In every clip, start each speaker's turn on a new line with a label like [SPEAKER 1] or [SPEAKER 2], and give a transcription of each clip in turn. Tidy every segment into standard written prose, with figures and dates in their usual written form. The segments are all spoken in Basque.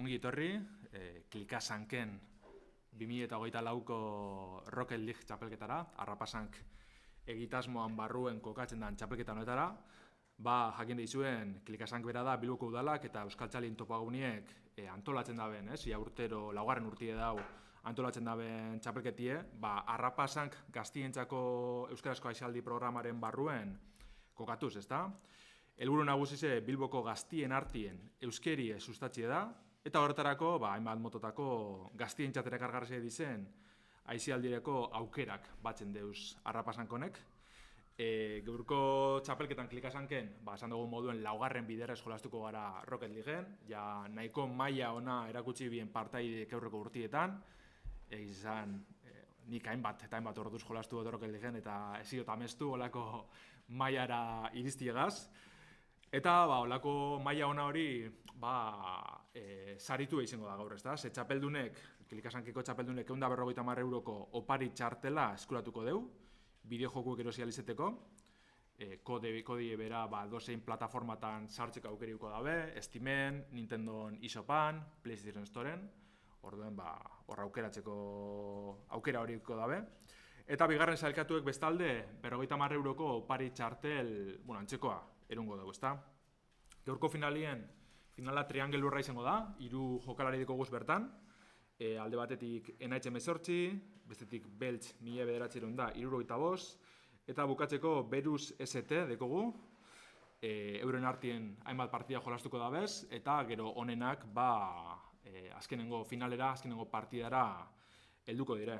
[SPEAKER 1] ongi etorri, Klikasanken 2024ko Rocket League txapelketara, Arrapasank egitasmoan barruen kokatzen den txapelketa honetara. Jakin dizuen, Klikasank bera da Bilboko udalak eta Euskaltzalin topaguniek antolatzen daben, ia urtero, laugarren urtie dau antolatzen daben txapelketie, Arrapasank gaztientzako euskarazko aisialdi programaren barruen kokatuz, ezta? Helburu nagusize Bilboko gaztien artien euskerie sustatzie da, eta horretarako, hainbat mototako gaztientzat erakargarria dizen aisialdireko aukerak batzen deuz Arrapasankonek. Gaurko txapelketan Klikasanken, esan dugun moduen laugarren biderrez jolastuko gara Rocket Leagueen, ja nahiko maila ona erakutsi bien partaidek aurreko urtietan, izan nik hainbat eta hainbat orduz jolastu dut Rocket Leagueen eta eziot amestu olako mailara iristiegaz. Eta olako maila ona hori saritu izango da gaur, ezta? Ze txapeldunek, Klikasankeko txapeldunek 150 euroko opari txartela eskuratuko deu, bideojokuek erosi alizeteko, kode bera dozein plataformatan sartzeko aukeriuko dabe, Steamen, Nintendon eShopan, PlayStation Storen, orduen horra aukeratzeko aukera horiko dabe. Eta bigarren sailkatuek bestalde, 50 euroko opari txartel, antzekoa, erungo dugu, ezta? Gaurko finala triangelurra izango da, 3 jokalari dikoguz bertan, alde batetik NH18, bestetik Beltz 1975, eta bukatzeko Berus ST dekogu, euren artien hainbat partida jolastuko dabez, eta gero honenak azkenengo finalera, azkenengo partidara helduko dire.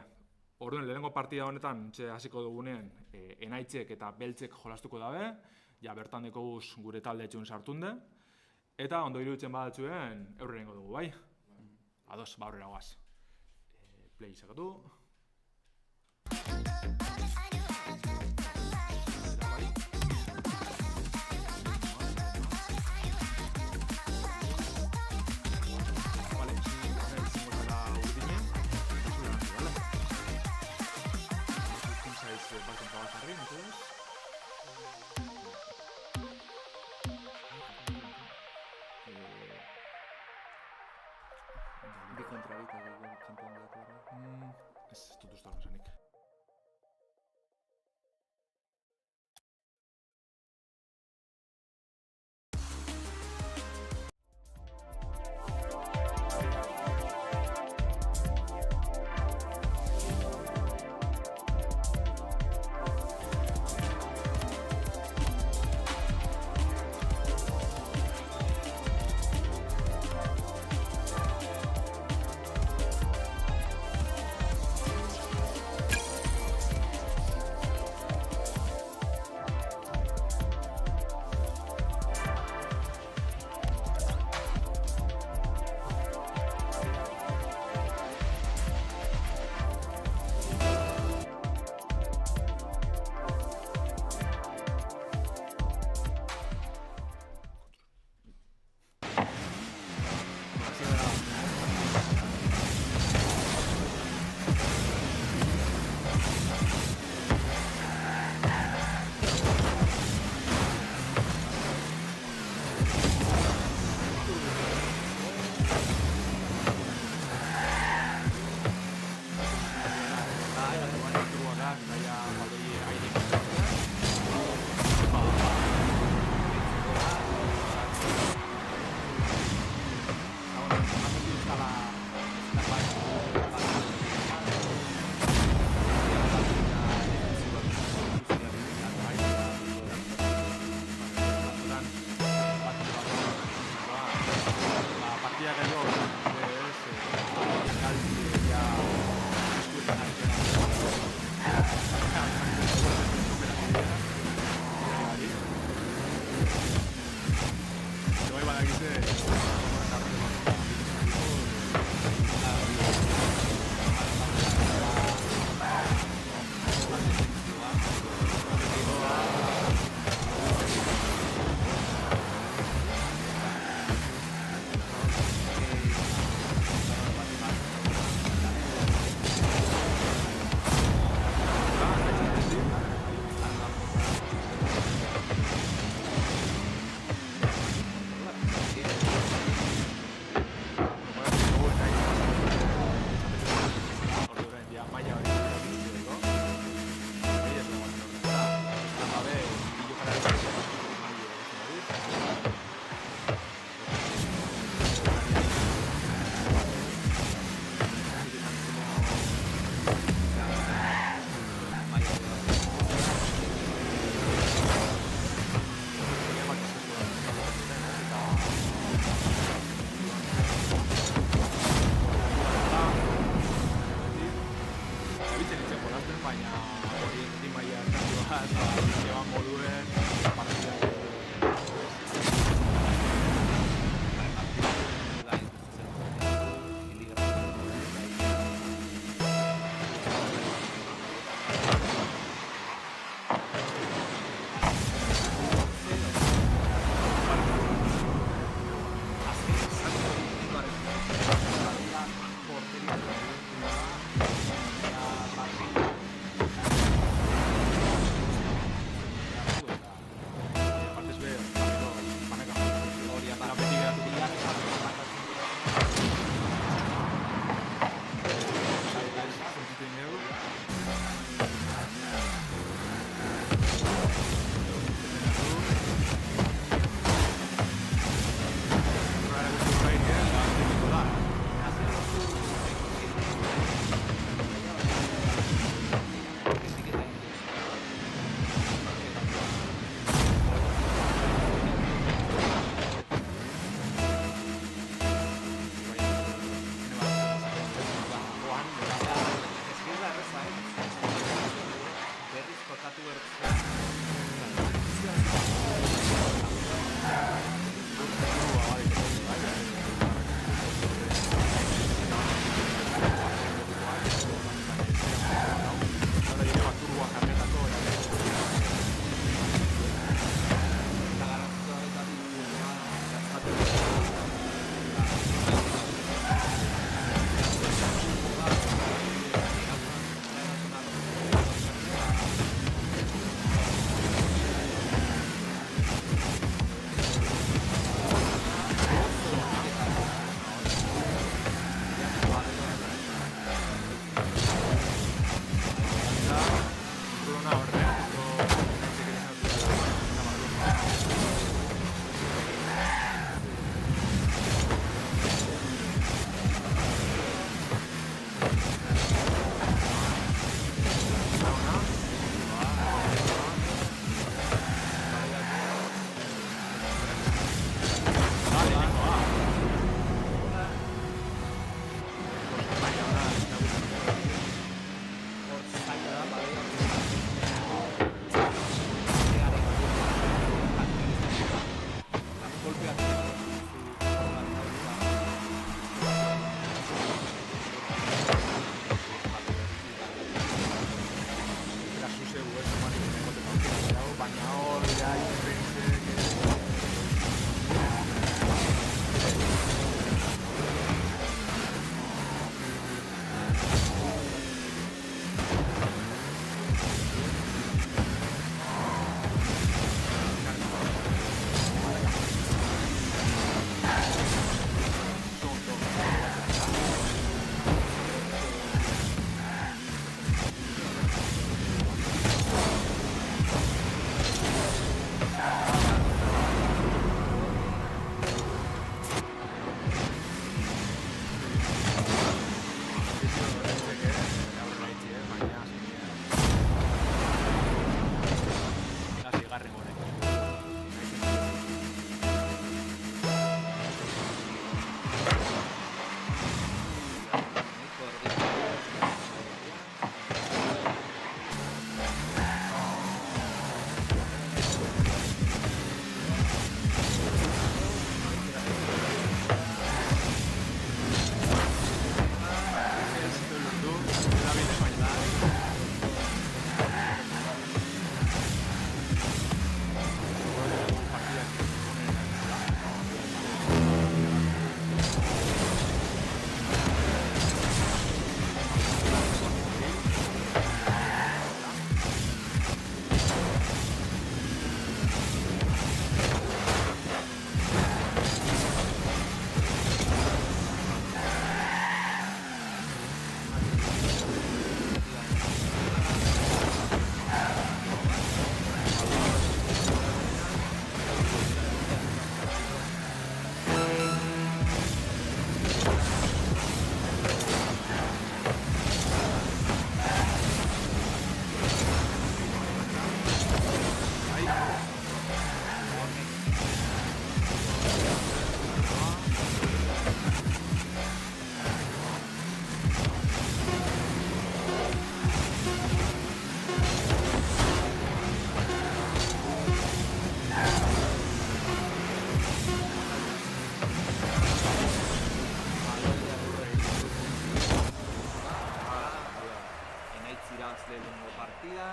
[SPEAKER 1] Orduen, lehenengo partida honetan hasiko dugunean Enaitzek eta Beltzek jolastuko dabe, ja bertan dekoguz gure talde etxun sartunde, eta ondo iruditzen badatzuen eurrengo dugu, bai? Ados, aurrera goaz. Play izakatu.
[SPEAKER 2] Bi kontra bita dugu kanpoan dagoela.
[SPEAKER 1] Ez dut uste hori zanik.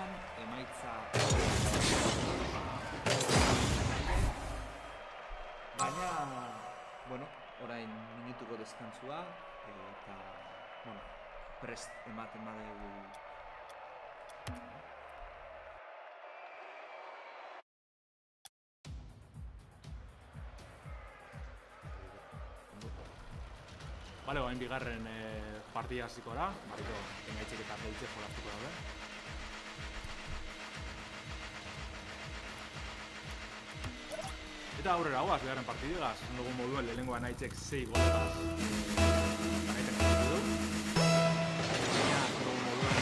[SPEAKER 2] Ligan, emaitza baina, bueno, orain minutuko deskantzua eta, bueno, prest ematen badegu
[SPEAKER 1] Bale, oain bigarren partida hasiko da, barriko Emaitzek eta Beltzek jolaztuko daude. Eta aurrera guaz, bigarren partidegaz, esan dugun moduen lehenengoa Emaitzek 6 golegaz. Emaitzek jolaztu du. Baina, esan dugun moduen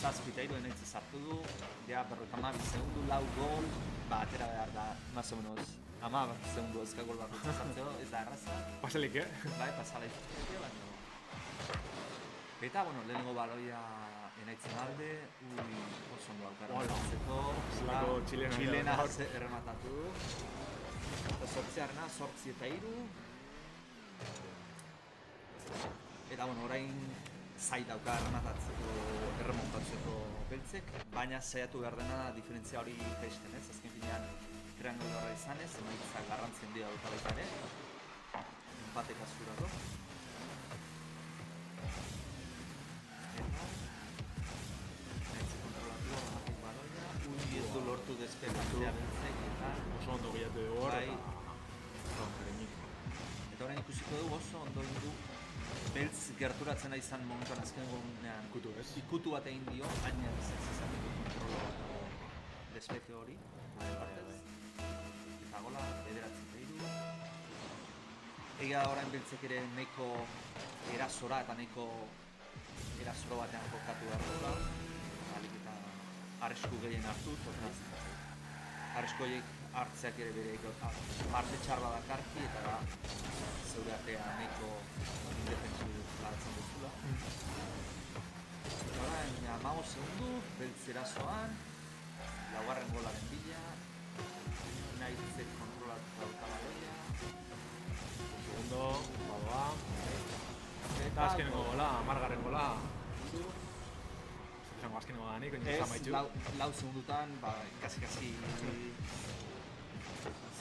[SPEAKER 2] 7-3 enaitze sartu du, ja 52 segundu, 4 gol, atera behar da, más o menos, 10 segundu ezka gol bat sartzeko, ez da erraza.
[SPEAKER 1] Paselik,
[SPEAKER 2] Bai, pasaleik, baina... Eta, bueno, lehenengo baloia enaitzen alde, oso ondo aukara errematzeko.
[SPEAKER 1] Zelako
[SPEAKER 2] txilena errematatu du. Eta 8-3. Eta, bueno, orain zai dauka erremontatzeko beltzek, baina saiatu behar dena diferentzia hori jaisten, ez? Azken finean triangularra izanez, emaitza garrantzi handia dauka baita ere, enpatek azurako. Eta, naitze kontrolatu amatik baloia, ez du lortu despegatzea beltzek, eta...
[SPEAKER 1] Oso ondo gehiatu dugu hor,
[SPEAKER 2] eta orain ikusiko dugu oso ondo du beltz gerturatzen da izan momentuan azken gogunean ikutu bat egin dio, haina izateko kontrolo despeke hori, eta gola, 9-3. Egia orain beltzek ere nahiko erasora eta nahiko erasoro batean jokatu behar dela, alik eta arrisku gehien hartu, arrisku horiek hartzeak ere bere parte txarra dakarki eta da zeure atea nahiko indefentsu lagatzen duzula. Orain, 15 segundu, beltz erasoan, laugarren golaren bila, naitzek kontrolatu dauka baloia.
[SPEAKER 1] Segundo, badoa. Eta azkenengo gola, 10. gola. Zango azkenengo da nik, oin zamaitxu.
[SPEAKER 2] Lau segundutan, kasi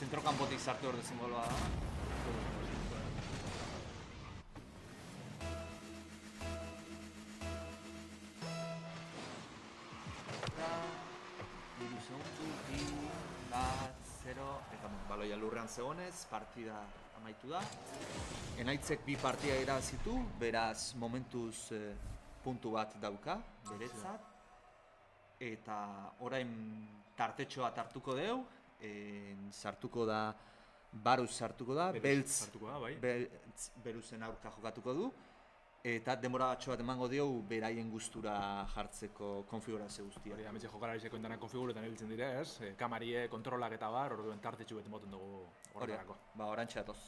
[SPEAKER 2] zentrokanpotik sartu hor dezen golba da. Eta baloia lurrean zegonez, partida amaitu da. Enaitzek 2 partida irabazitu, beraz momentuz puntu bat dauka, beretzat. Eta orain tartetxo bat hartuko deu, sartuko da, Baruz sartuko da, Beltz Beruzen aurka jokatuko du. Eta denbora batxo bat emango diogu beraien gustura jartzeko konfigurazio guztia.
[SPEAKER 1] Hori, ametxe jokalarizeko indanak konfiguretan hiltzen dire, ez? Kamarie, kontrolak eta bar, orduen tartetxu beti moten dugu horretarako.
[SPEAKER 2] Orantxe datoz.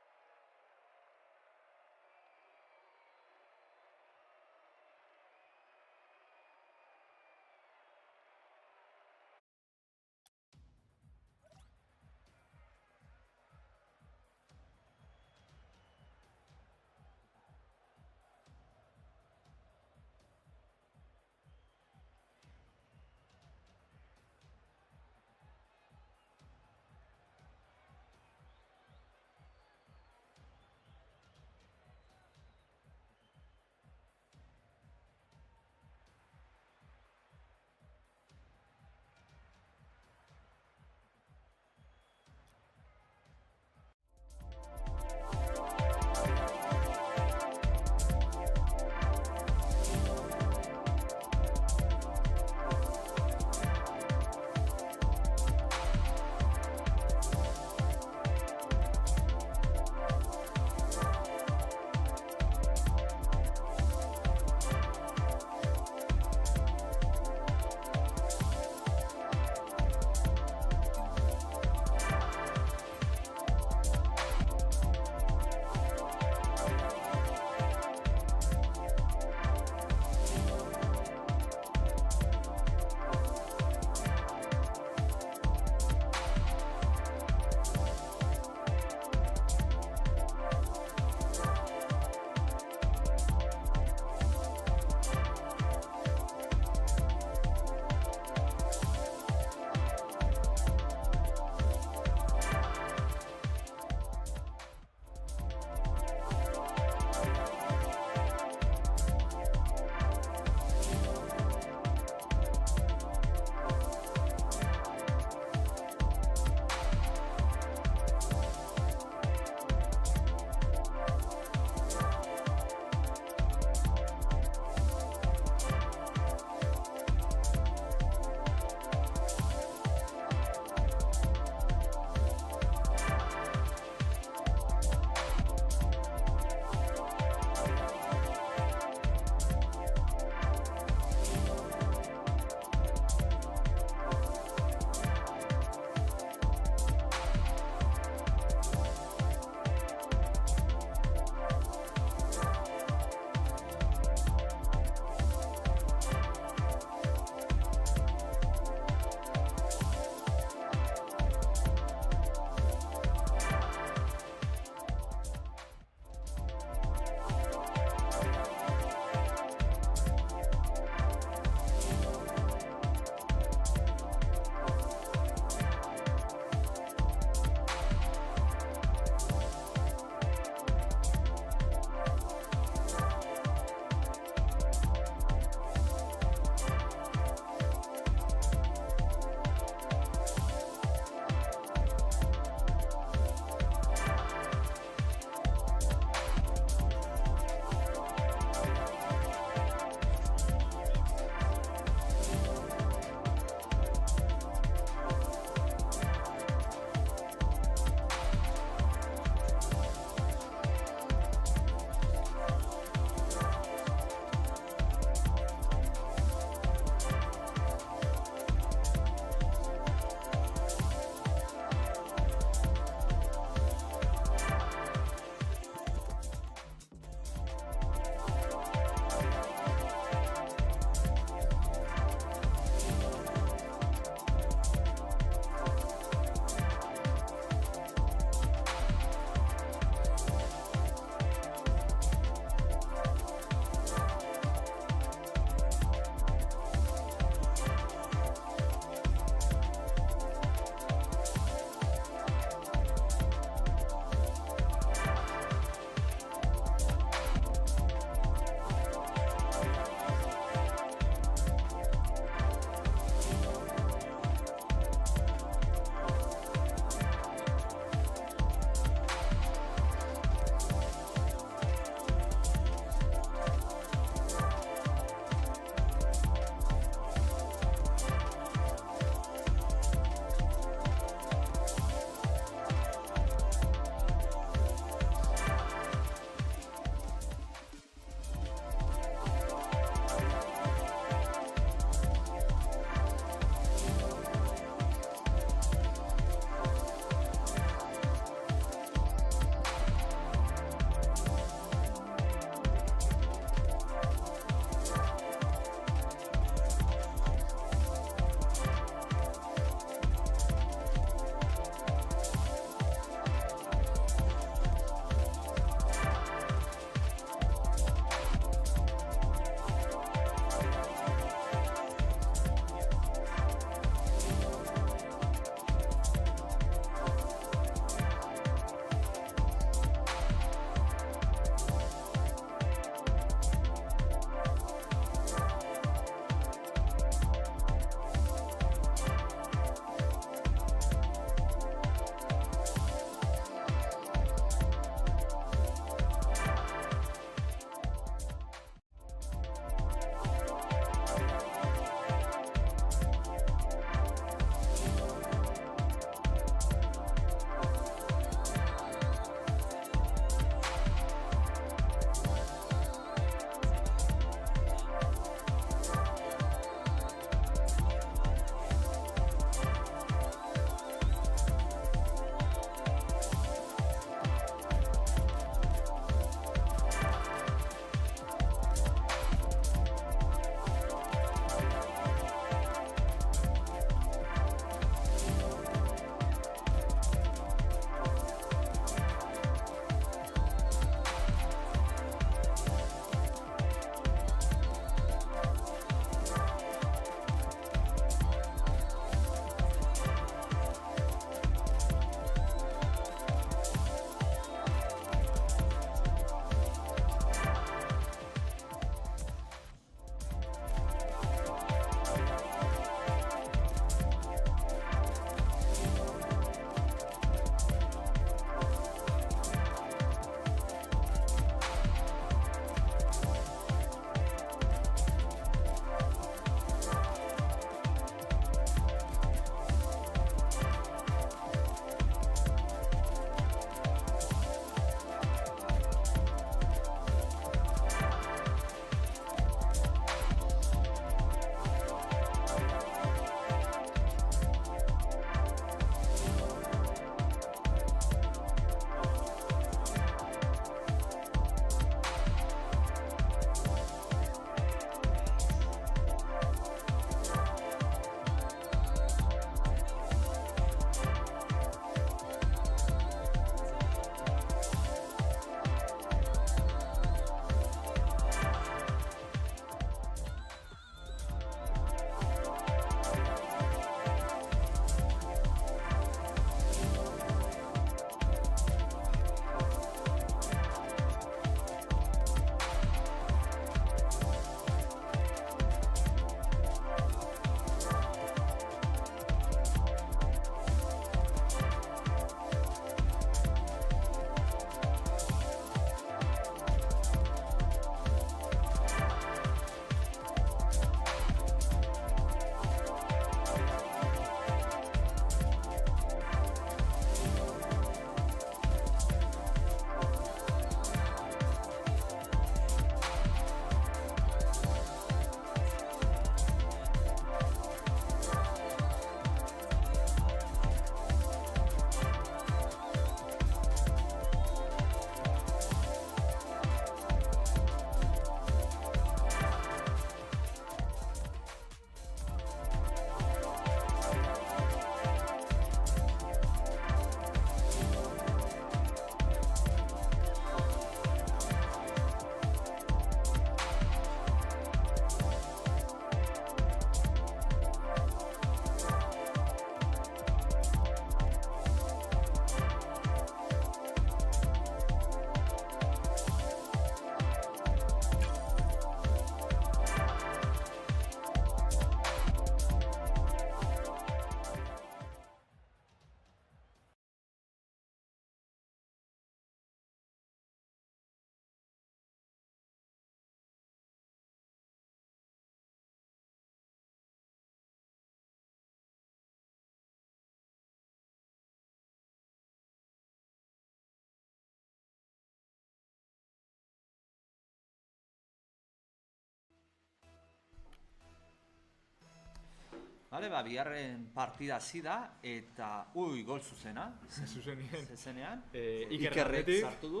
[SPEAKER 2] Bale, bigarren partida hasi da, eta, gol zuzena. Zuzenean.
[SPEAKER 1] Ikerrek
[SPEAKER 2] sartu du.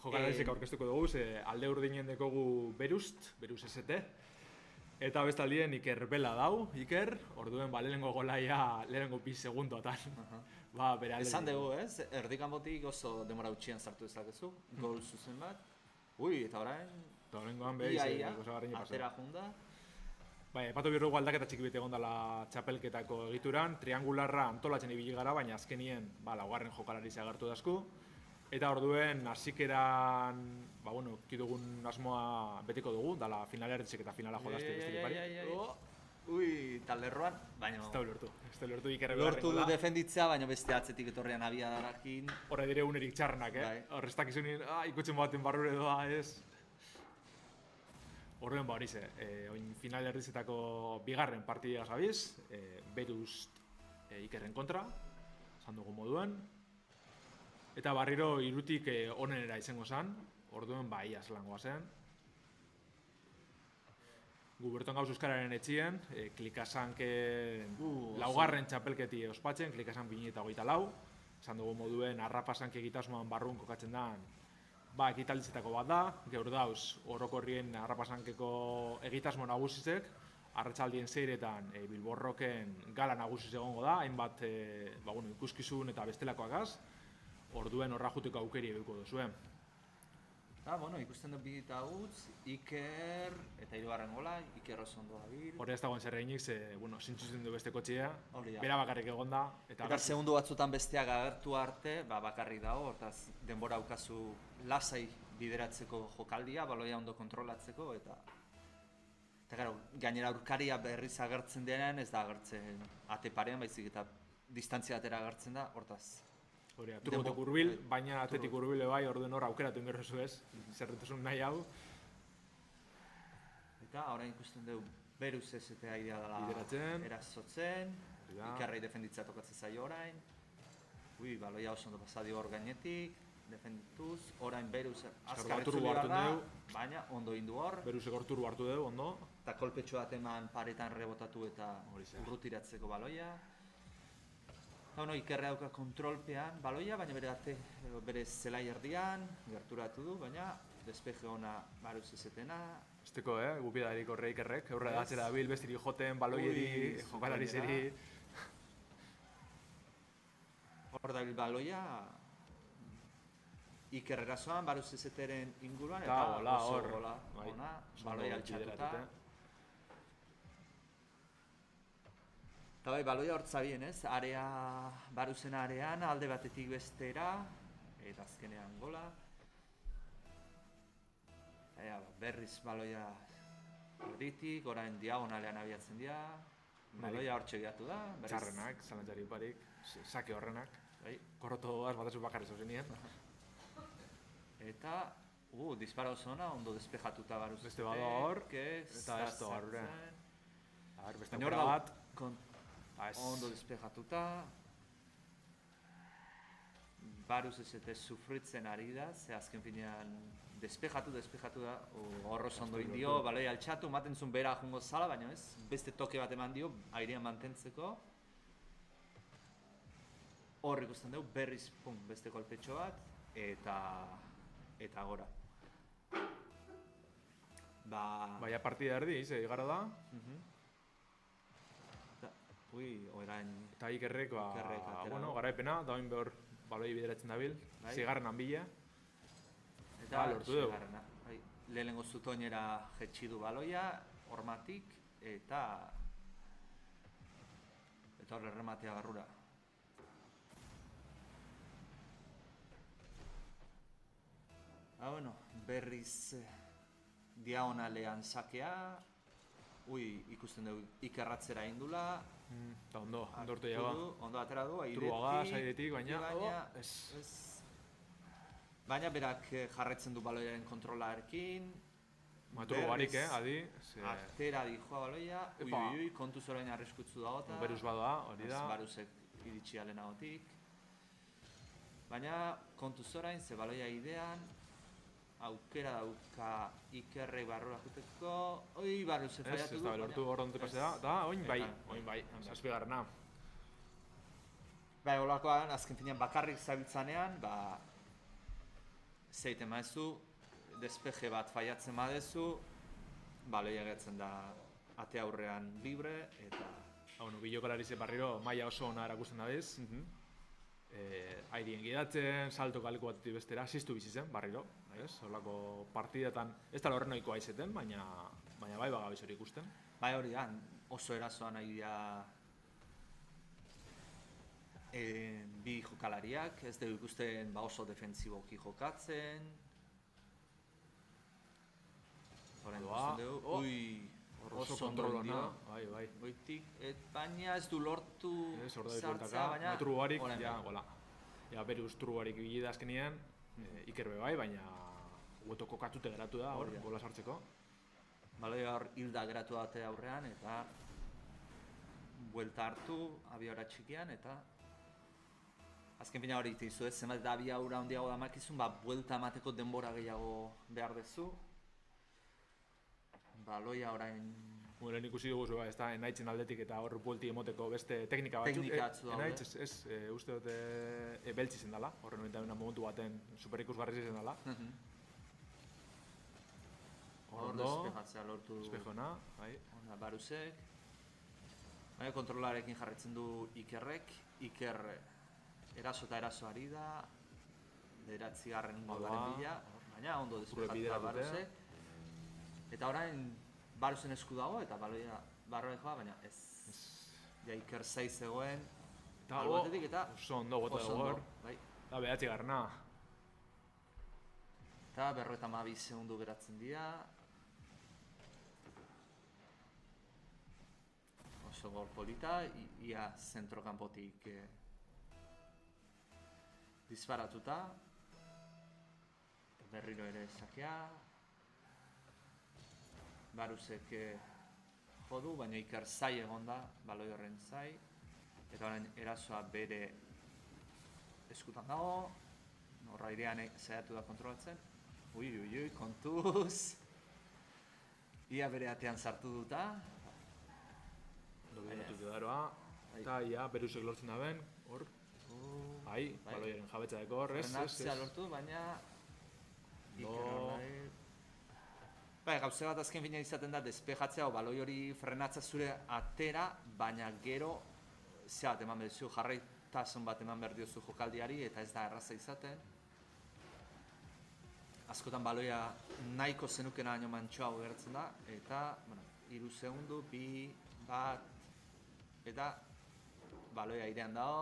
[SPEAKER 1] Jokalarizik aurkeztuko dugu, alde urdinen dekogu Beruz ST. Eta bestaldien Iker Bela dau, orduen lehenengo golaia lehenengo 2 segundotan.
[SPEAKER 2] Esan dugu, ez? Erdikan botik oso demora utxian sartu dezakezu, gol zuzen bat. Eta orain...
[SPEAKER 1] Eta oraingoan behiz,
[SPEAKER 2] atera junda.
[SPEAKER 1] Epatu birru aldaketa txiki bete gondala txapelketako egituran, triangularra antolatzen ibili gara, baina azkenien laugarren jokalari agertu dazku. Eta orduen hasikeran, kidugun asmoa betiko dugu, dala finalea ertzik eta finala jolazte besterik pari.
[SPEAKER 2] Talerroan, baina...
[SPEAKER 1] Ez da ulertu Ikerre beharren
[SPEAKER 2] gola. Lortu du defenditzea, baina beste atzetik etorrean abiadarakin.
[SPEAKER 1] Horre dire unerik txarrenak, Horrestak izunin, ikutzen baten barrure doa, ez? Horren hori ze, oin final erdizetako bigarren partidea gabiz, Beruz Ikerren kontra, esan dugu moduen. Eta barriro irutik onenera izango zen, orduen ia zelangoa zen. Gu berton gauz euskararen etxien, klikasanken laugarren txapelketi ospatzen, klikasan 2024. Esan dugu moduen arrapasanke egitasmoan barrun kokatzen den, ekitalditzetako bat da, gaur dauz orokorrien arrapasankeko egitasmo nagusizek, arratsaldien 6etan Bilborroken gala nagusiz egongo da, hainbat ikuskizun eta bestelakoakaz, orduen horra juteko aukeri eduko duzuen.
[SPEAKER 2] Ikusten dut bidita utz, Iker eta 3. gola, Iker oso ondo dabil.
[SPEAKER 1] Horre ez dagoen zerreinik, zintzuzen du beste kotxea, bera bakarrik egonda.
[SPEAKER 2] Eta segundu batzutan besteak agertu arte, bakarrik dago, hortaz denbora aukazu lasai bideratzeko jokaldia, baloia ondo kontrolatzeko, eta gainera aurkaria berriz agertzen denean, ez da agertzen ate parean, baizik eta distantzia atera agertzen da, hortaz.
[SPEAKER 1] Turbotik urbil, baina atletik urbile bai, orduen hor aukeratu ingerrezu ez, zerretuzun nahi hau.
[SPEAKER 2] Eta orain ikusten dugu Beruz ST idea dela erazotzen, Ikerrei defenditzea tokatzen zaio orain. Baloia oso ondo pasadi hor gainetik, defendituz, orain Beruz azkarretzu behar da, baina ondo indu hor.
[SPEAKER 1] Beruzek hor turbo hartu dugu, ondo.
[SPEAKER 2] Eta kolpetxo bat eman paretan rebotatu eta urrutiratzeko baloia. Ikerre dauka kontrolpean baloia, baina bere zelai erdian, gerturatu du, baina despeje ona Beruz ST-na.
[SPEAKER 1] Esteko, gupidarik horre Ikerrek, eurre datzera dabil, bestirik joten, baloieri, jokalari zeri.
[SPEAKER 2] Hor dabil baloia, Iker erasoan, Beruz ST-ren inguruan, eta oso gola, baloia altxatuta. Eta baloia hortzabien, Beruzen arean, alde batetik bestera, eta azkenean gola. Berriz baloia erditik, orain diagonalean abiatzen dira, baloia hortxe gehatu da.
[SPEAKER 1] Txarrenak, zalantzari parik, sake horrenak, korroto doaz batazu bakarri zauzenien.
[SPEAKER 2] Eta, dispara oso ona, ondo despejatuta Beruz.
[SPEAKER 1] Beste bada hor, eta ez da barrura. Beste aukera bat.
[SPEAKER 2] Ondo despejatuta. Beruz ST sufritzen ari da, ze azken finean despejatu da, horro ondo indio, baloia altxatu, maten zuen bera jungo zala, baina ez, beste toke bat eman dio, airean mantentzeko. Hor ikusten dugu, berriz, beste kolpetxo bat, eta gora.
[SPEAKER 1] Baina partida erdi, igaro da.
[SPEAKER 2] Orain...
[SPEAKER 1] Eta Ikerrek, garaipena, daoin behor baloi bideratzen dabil, zigarren hanbila.
[SPEAKER 2] Eta lortu dugu. Lehenengo zutoinera jetxi du baloia, hormatik, eta horre rematea barrura. Berriz diagonalean sakea, ikusten dugu Ikerratzera indula.
[SPEAKER 1] Eta ondo orte jaga.
[SPEAKER 2] Ondo atera du,
[SPEAKER 1] airetik, baina...
[SPEAKER 2] Baina berak jarretzen du baloiaren kontrolarekin.
[SPEAKER 1] Turbo barik, adi.
[SPEAKER 2] Atera di joa baloia, kontuz orain arriskutzu dagota.
[SPEAKER 1] Beruz badoa, hori da.
[SPEAKER 2] Beruzek iritsi alenagotik. Baina kontuz orain, ze baloia idean, aukera dauka Ikerrek barrura juteko, Baruse
[SPEAKER 1] Ez,
[SPEAKER 2] faiatu
[SPEAKER 1] ez
[SPEAKER 2] du.
[SPEAKER 1] da lortu hor onte pasea, da, oin bai, zazpigarrena.
[SPEAKER 2] Bai, holakoan, azken finean bakarrik zabiltzanean, zeiten maezu, despeje bat faiatzen badezu, baloia gertzen da ate aurrean libre, eta...
[SPEAKER 1] Bueno, bilokalari ze barriro maila oso ona erakusten dabiz. Airien gidatzen, salto kaliko batetik bestera, ziztu bizi zen, barriro. Horlako partidetan, ez da horren ohikoa izeten, baina bai bagabiz hori ikusten.
[SPEAKER 2] Bai hori da, oso erasoan nahi dira bi jokalariak, ez dugu ikusten oso defensiboki jokatzen. Horren ikusten dugu,
[SPEAKER 1] oso kontrolona, bai.
[SPEAKER 2] Goitik, baina ez du lortu
[SPEAKER 1] sartzea, baina... Trubarik, ja, beruz trubarik bide azkenean, Ikerbe bai, baina hueto kokatute geratu da, hor, bola sartzeko.
[SPEAKER 2] Baloia hor hilda geratu date aurrean, eta buelta hartu, abiaura txikian, eta azken fina hori itizu ez, zenbat eta abiaura handiago da makizun, buelta emateko denbora gehiago behar dezu. Baloia orain...
[SPEAKER 1] Lehen ikusi dugu ez da, Enaitzen aldetik eta hor buelti emoteko beste teknika batzuk.
[SPEAKER 2] Teknika atzu daude.
[SPEAKER 1] Enaitz, uste dute beltzi zen dela, horren eta momentu baten superikusgarri zen dela.
[SPEAKER 2] Hor despejatzea lortu du.
[SPEAKER 1] Despejona, bai.
[SPEAKER 2] Onda Barusek. Baina kontrolarekin jarretzen du Ikerrek. Iker eraso eta eraso ari da. 9. golaren bila. Baina ondo despejatzea Barusek. Eta orain Barusen esku dago eta baloia barroa joa, baina ez. Ja Iker 6 zegoen. Albotetik eta...
[SPEAKER 1] Oso ondo gota dugu hor. Eta 9.
[SPEAKER 2] Eta 52 segundu geratzen dira. Oso gol polita, ia zentrokanpotik disparatuta. Berriro ere sakea. Barusek jodu, baina Iker zai egon da, baloi horren zai. Eta orain erasoa bere eskutan dago. Horra airean zaiatu da kontrolatzen. Ui, kontuz. Ia bere atean sartu duta.
[SPEAKER 1] Dobinetuk edaroa. Eta ia Berusek lortzen da ben, hor. Baloiaren jabetza deko hor, ez?
[SPEAKER 2] Renatzea lortu, baina... Iker horre... Bai, gauze bat azken fina izaten da despejatzea o baloi hori frenatza zure atera, baina gero zehat eman behar duzu, jarraitasun bat eman behar diozu jokaldiari eta ez da erraza izaten. Askotan baloia nahiko zenukena baino mantxoago gertzen da, eta, 3 segundu, 2, 1, eta baloia airean dago,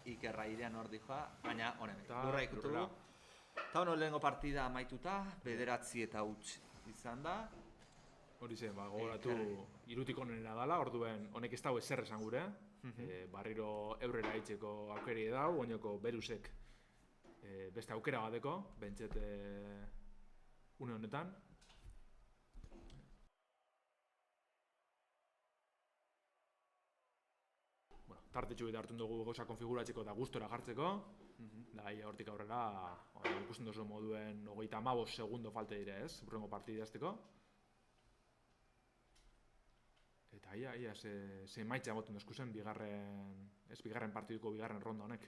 [SPEAKER 2] Ikerra airean hor dijoa, baina honen, lurra ikutu du. Eta hono lehengo partida amaituta, 9 eta huts izan da.
[SPEAKER 1] Hori zen, gogoratu irutik onenera dala, orduen honek ez dago ezer esan gure. Barriro eurrera hitzeko aukeri edau, oinoko Berusek beste aukera bateko, bentset une honetan. Tartetxu eta hartun dugu goza konfiguratzeko eta gustora jartzeko. Da, hortik aurrera, ikusten duzu moduen 35 segundo falte dire ez, burrengo partida azteko. Eta ia, ze maitza egoten dozku zen bigarren partiduko bigarren ronda honek.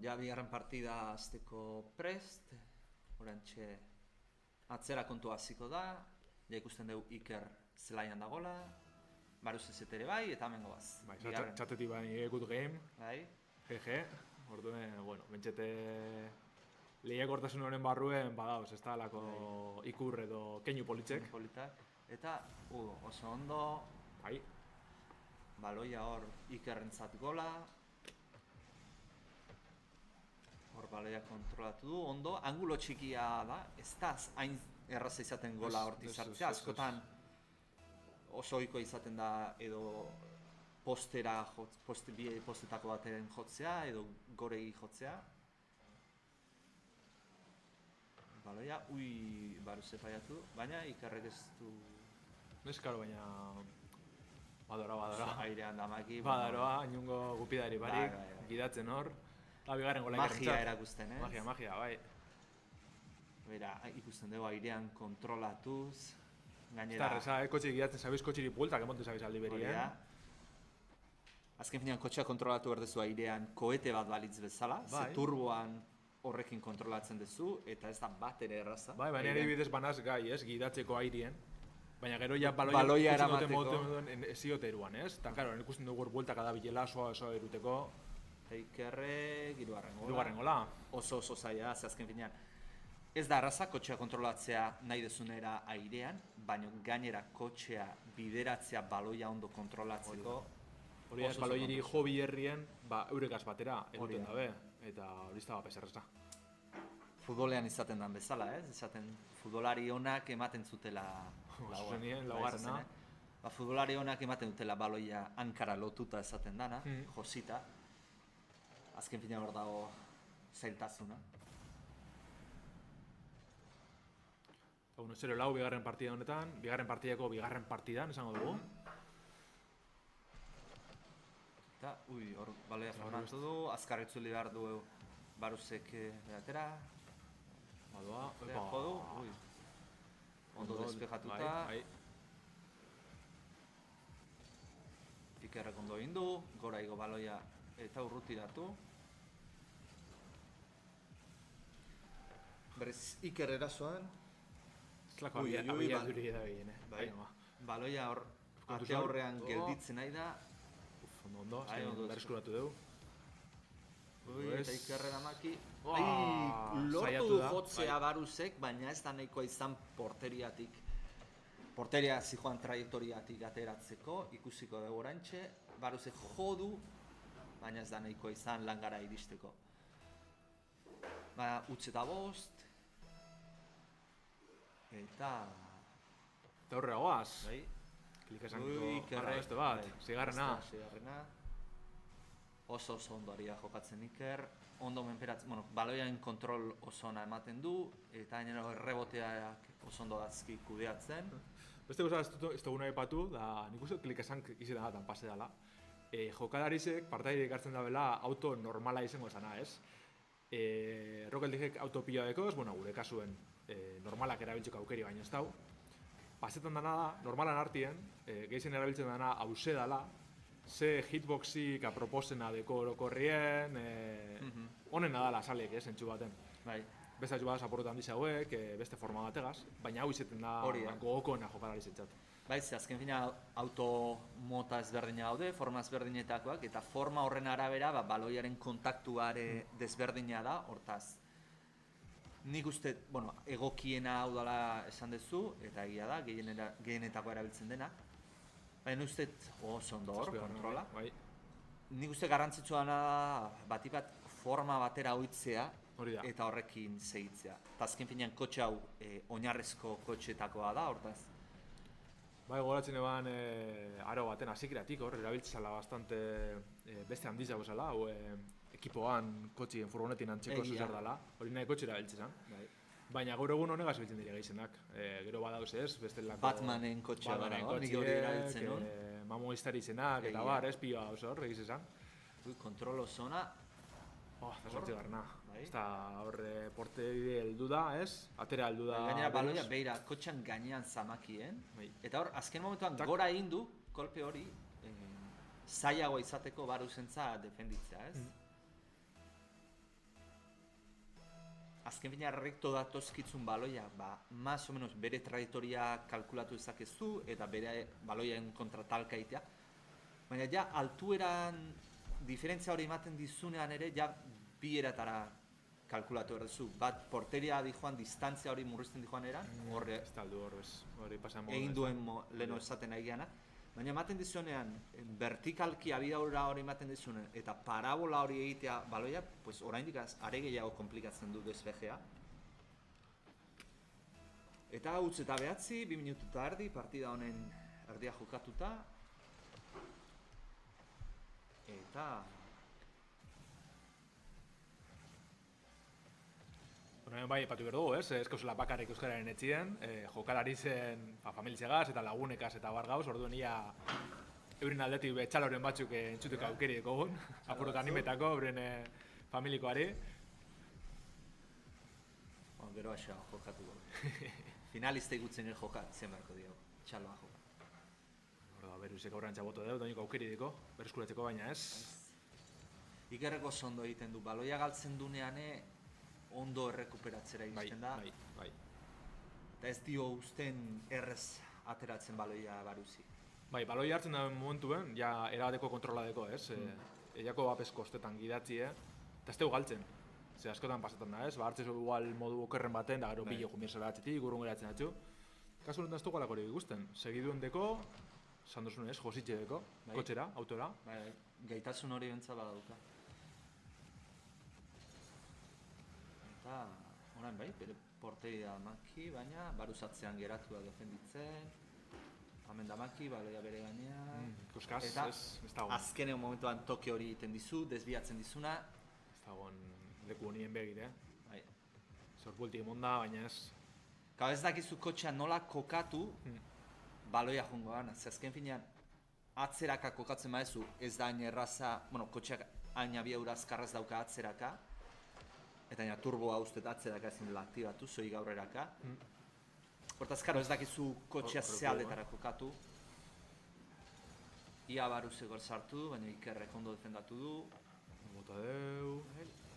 [SPEAKER 2] Ja bigarren partida azteko prest, orantxe atzera kontu hasiko da, ja ikusten dugu Iker zelaian dagola, Barus ez ere bai, eta hemen goaz.
[SPEAKER 1] Txatetik bai ekutu game, GG, orduen, bentxete lehiakortasun horren barruen badauz, ez da alako ikur edo keinu politzek.
[SPEAKER 2] Eta oso ondo, baloia hor Ikerrentzat gola, hor baloia kontrolatu du, ondo, angulo txikia da, ez da hain erraza izaten gola hortik sartzea, askotan oso ohikoa izaten da edo postetako baten jotzea edo goregi jotzea. Baloia, Baruse faiatu, baina Ikerrek ez du...
[SPEAKER 1] Ez karo, baina... Badora.
[SPEAKER 2] Airean damaki.
[SPEAKER 1] Badaroa, inungo gupidari barik, gidatzen hor. Bigarren gola
[SPEAKER 2] magia erakusten, ez?
[SPEAKER 1] Magia, bai.
[SPEAKER 2] Bera, ikusten dugu airean kontrolatuz, gainera...
[SPEAKER 1] Eta reza, kotxi gidatzen zabiz, kotxiri bueltak emonten zabiz aldi berien.
[SPEAKER 2] Azken finean kotxea kontrolatu berdezu airean koete bat balitz bezala, ze turboan horrekin kontrolatzen duzu, eta ez da bat ere erraza.
[SPEAKER 1] Bai, baina ere bidez banaz gai, ez, gidatzeko airien. Baina gero ja
[SPEAKER 2] baloia eramateko
[SPEAKER 1] eziote eruan, ez? Eta, karo, ikusten dugu bueltak adabilela, soa eruteko.
[SPEAKER 2] Eikerre, hirugarren
[SPEAKER 1] gola.
[SPEAKER 2] Oso zaila, ze azken finean. Ez da erraza kotxea kontrolatzea nahi dezunera airean, baina gainera kotxea bideratzea baloia ondo kontrolatzeko.
[SPEAKER 1] Hori ez, baloieri hobi herrien, eurekaz batera, eruten dabe, eta hori ez da peserreza.
[SPEAKER 2] Futbolean izaten dan bezala, ez? Esaten futbolari onak ematen zutela
[SPEAKER 1] laugarrena.
[SPEAKER 2] Futbolari onak ematen dutela baloia hankara lotuta esaten dana, josita. Azken fina hor dago zailtasuna.
[SPEAKER 1] 1-0 bigarren partida honetan, bigarren partidako bigarren partidan, esango dugu.
[SPEAKER 2] Eta, hor baloia formatu du, azkar itzuli behar du Barusek beratera.
[SPEAKER 1] Badoa,
[SPEAKER 2] jodu, ondo despejatuta. Ikerrek ondo egin du, gora igo baloia eta urrutiratu. Berez Iker erasoan.
[SPEAKER 1] Zlako abia duri edabien,
[SPEAKER 2] Baloia hor, ate aurrean gelditzen nahi da.
[SPEAKER 1] Ondo, berreskuratu dugu.
[SPEAKER 2] Eta Ikerrera maki. Lortu du jotzea Barusek, baina ez da nahikoa izan porteriatik. Porteria zijoan trajektoriatik ateratzeko, ikusiko dugu orantxe. Barusek jodu, baina ez da nahikoa izan langara iristeko. Utz eta bost. Eta
[SPEAKER 1] horre goaz. Klikasankiko beste bat, zigarrena.
[SPEAKER 2] Oso ondo aria jokatzen Iker, ondo menperatzen, baloiain kontrol oso ona ematen du, eta gainera erreboteak oso ondo dazki kudeatzen.
[SPEAKER 1] Beste gauza ez duguna epatu, da nik uste klikasank izan da, pase dela. Jokalarizek partaidek hartzen dabela auto normala izango zana, ez? Rocket Leaguek auto pila dekoz, gure kasuen normalak erabiltzeko aukeri baino ez dau. Pasetan dana da, normalan hartien, gehien erabiltzen dana hause dela, ze hitboxik aproposena deko orokorrien, honena dala salek, zentsu baten. Beste atxu bat zaporretan handiz hauek, beste forma bategaz, baina hau izaten da gogokoena jokalari zentzat.
[SPEAKER 2] Ze azken fina auto mota ezberdina daude, forma ezberdinetakoak, eta forma horren arabera baloiaren kontaktuare desberdina da, hortaz. Nik uste, egokiena hau dela esan duzu, eta egia da, gehienetako erabiltzen dena. Baina uste, oso ondo hor, kontrola. Nik uste garrantzitsua da, batik bat forma batera oitzea, eta horrekin segitzea. Eta azken finean kotxe hau oinarrezko kotxetakoa da, hortaz.
[SPEAKER 1] Goratzen eban aro baten azikiratik hor, erabiltzala bastante beste handiz dago zela, ekipoan kotxien furgonetin antzeko zuzer dela, hori nahi kotxe erabiltzen. Baina gaur egun honegaz biltzen dira gehizenak. Gero badauz ez, bestelako...
[SPEAKER 2] Batmanen kotxea gara, nik hori erabiltzen hon.
[SPEAKER 1] Mamo iztaritzenak, eta bar, ez pila dauz hor, egiz esan.
[SPEAKER 2] Kontrolo zona.
[SPEAKER 1] Eta sortzi garna. Eta horre porteri heldu da, ez? Atera heldu da...
[SPEAKER 2] Gainera baloia beira, kotxean gainean zamakien. Eta hor, azken momentuan gora egin du, kolpe hori, zailagoa izateko Barusentza defenditzea, ez? Azken fina recto datozkitzun baloia, más o menos bere trajektoria kalkulatu ezakezu eta bere baloiaen kontratalka egitea. Baina ja, altueran diferentzia hori ematen dizunean ere, ja bi eratara kalkulatu erdezu. Bat porteria dijoan, distantzia hori murrizten dijoan eran, horre egin duen leheno esaten egiana. Baina ematen dizunean, vertikalki abidaura hori ematen dizunean, eta parabola hori egitea baloia, pues oraindik are gehiago komplikatzen du desbejea. Eta utz eta behatzi, 2 minutu eta erdi, partida honen erdia jokatuta. Eta...
[SPEAKER 1] Bai, epatu behar dugu, ez? Ez kauzela bakarrik euskararen etxien, jokalari zen familizegaz eta lagunekaz eta bargauz, orduen ia euren aldetik betxaloren batzuk entzuteko aukeri dekogun, apurrok animetako, euren familikoari.
[SPEAKER 2] Gero asia jokatu dugu. Finalista igutzen jokatzen beharko diogu. Txaloa joka.
[SPEAKER 1] Horda, beruzeko aurrantza boto deu, doiniko aukeri diko, bereskuratzeko baina ez.
[SPEAKER 2] Ikerreko ondo egiten du, baloia galtzen dunean ondo errekuperatzera iristen da.
[SPEAKER 1] Bai.
[SPEAKER 2] Eta ez dio usten errez ateratzen baloia baruzi.
[SPEAKER 1] Bai, baloia hartzen da momentuen, ja erabateko kontroladeko, ez? Eiako bapezko ostetan gidatzi, eta ez tegu galtzen. Ze askotan pasetan da, ez? Hartzezu igual modu okerren baten, da gero bile jumir zelatzetik, gurrun geratzen atxu. Kasu honetan ez dugu alako hori ikusten. Segiduen deko, sandosun ez, jositxe deko, kotxera, autora.
[SPEAKER 2] Bai, gaitasun hori bentsa badauka. Eta, orain bai, bere portei da maki, baina baruzatzean geratu da defenditzen. Hemen da maki, baloia bere gainean.
[SPEAKER 1] Ikuskaz,
[SPEAKER 2] eta
[SPEAKER 1] ez dagoen.
[SPEAKER 2] azkeneko momentuan toke hori egiten dizu, desbiatzen dizuna.
[SPEAKER 1] Ez dagoen leku honien begir,
[SPEAKER 2] Bai.
[SPEAKER 1] Zorpultik emonda, baina ez.
[SPEAKER 2] Gau ez dakizu kotxea nola kokatu, baloia jongo gana. Ze azken finean, atzeraka kokatzen badezu, ez da hain erraza, bueno, kotxeak hain abiaura azkarraz dauka atzeraka, eta hain turboa ustet atzeraka ezin dela aktibatu, zoi gaurreraka. Hortaz, karo, ez dakizu kotxea zealdetara kokatu. Ia baruzeko sartu du, baina Ikerrek ondo defendatu du.
[SPEAKER 1] Bota deu.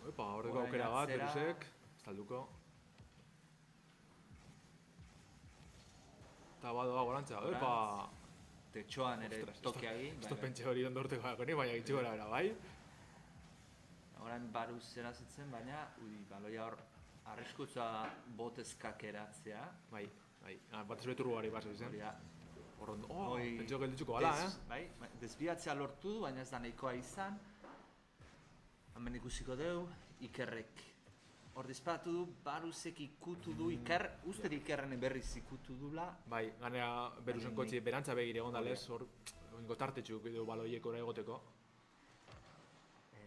[SPEAKER 1] Epa, horreko aukera bat, beruzek. Ez talduko. Eta badoa gorantza, epa!
[SPEAKER 2] Tetxoan ere tokea egin.
[SPEAKER 1] Ez pentsa hori ondo urteko gako baina gitxiko gara, bai?
[SPEAKER 2] Horan baruz zerazitzen, baina baloia hor arriskutza botezkak eratzea.
[SPEAKER 1] Bai. Bat ez beturru gari basa izen. Horrondo, pentsio gelditzuko bala,
[SPEAKER 2] Bai, desbiatzea lortu du, baina ez da nahikoa izan. Hemen ikusiko deu, Ikerrek hor disparatu du, baruzek ikutu du, uste Ikerrenen berriz ikutu dula.
[SPEAKER 1] Bai, ganera beruzen kotxi berantza begire egon dalez, hor gotartetxuk edo baloiek ora egoteko.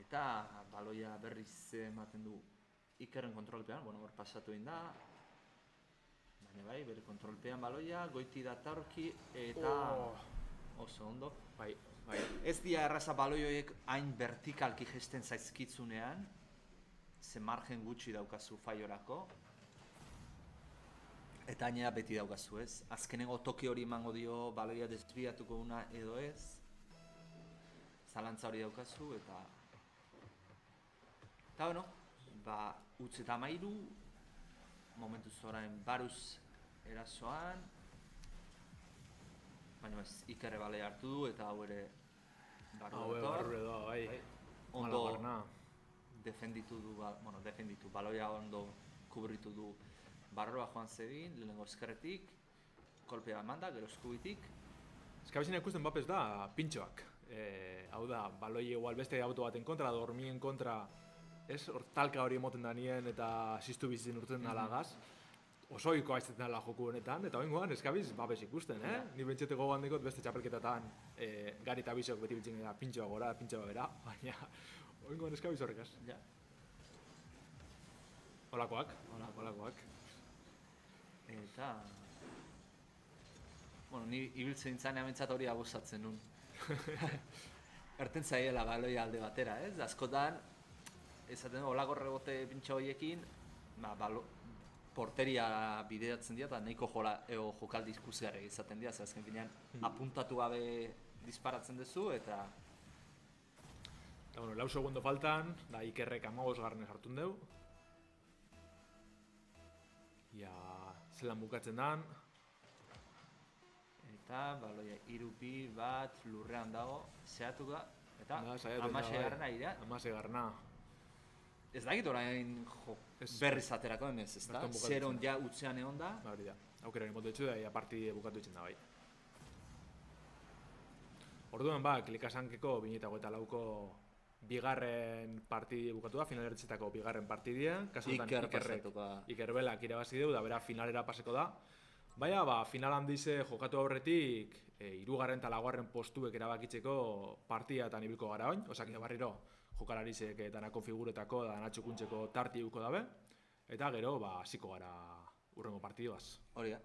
[SPEAKER 2] Eta baloia berriz ematen du Ikerren kontrolpean, hor pasatu egin da. Baina bai, bere kontrolpean baloia, goiti da taurki eta oso ondo.
[SPEAKER 1] Bai.
[SPEAKER 2] Ez dira erraza baloi hain vertikalki gesten zaizkitzunean, ze margen gutxi daukazu faiorako. Eta hainera beti daukazu, ez? Azkenengo toki hori emango dio baloia desbiatuko una edo ez. Zalantza hori daukazu eta... Eta bueno, utz eta 13, momentuz orain baruz erasoan. Baina ez, Ikerre balea hartu du eta hau ere
[SPEAKER 1] barru edo, bai.
[SPEAKER 2] Ondo defenditu du, baloia ondo kubritu du barroa joan zedin, lehenengo ezkerretik, kolpea emanda, gero eskubitik.
[SPEAKER 1] Eskabizina ikusten bapez da, pintxoak. Hau da, baloi igual beste auto baten kontra, dormien kontra, ez, talka hori emoten da nien eta ziztu bizien urten alagaz. Oso oiko aiztetan dela joku honetan, eta oingoan eskabiz babes ikusten, Ni bentseteko goandekot beste txapelketatan Gari eta Bizok beti biltzen gara pintxoa gora, pintxoa bera, baina oingoan eskabiz horrekaz.
[SPEAKER 2] Ja.
[SPEAKER 1] Holakoak.
[SPEAKER 2] Eta... ni ibiltzen intzanean bentsat hori agozatzen nun. Erten zaiela baloia alde batera, ez? Askotan, esaten holako rebote pintxo horiekin, porteria bideratzen dira eta nahiko jokaldi ikusgarri izaten dira, ze azken finean apuntatu gabe disparatzen duzu eta...
[SPEAKER 1] Eta bueno, 4 segundo faltan, da Ikerrek 15 hartun deu. Ia, zelan bukatzen dan.
[SPEAKER 2] Eta baloia 3-2 lurrean dago, zehatuka, eta 16 airea.
[SPEAKER 1] 16.
[SPEAKER 2] Ez dakit orain berriz aterako denez, ez da? Zeron ja utzean egon da.
[SPEAKER 1] Hori da, aukera hori motu etxu da, ia partide bukatu etxen da bai. Orduan Klikasankeko 2024ko bigarren partidi bukatu da, final ertzetako bigarren partidea. Iker Belak irabazi deu, da bera finalera paseko da. Baina, final handize jokatu aurretik, 3. eta 4. postuek erabakitzeko partideatan ibilko gara oin, osak barriro jokalarizek dana konfiguretako, dana txukuntzeko tarti duko dabe, eta gero, hasiko gara urrengo partidoaz.
[SPEAKER 2] Hori da.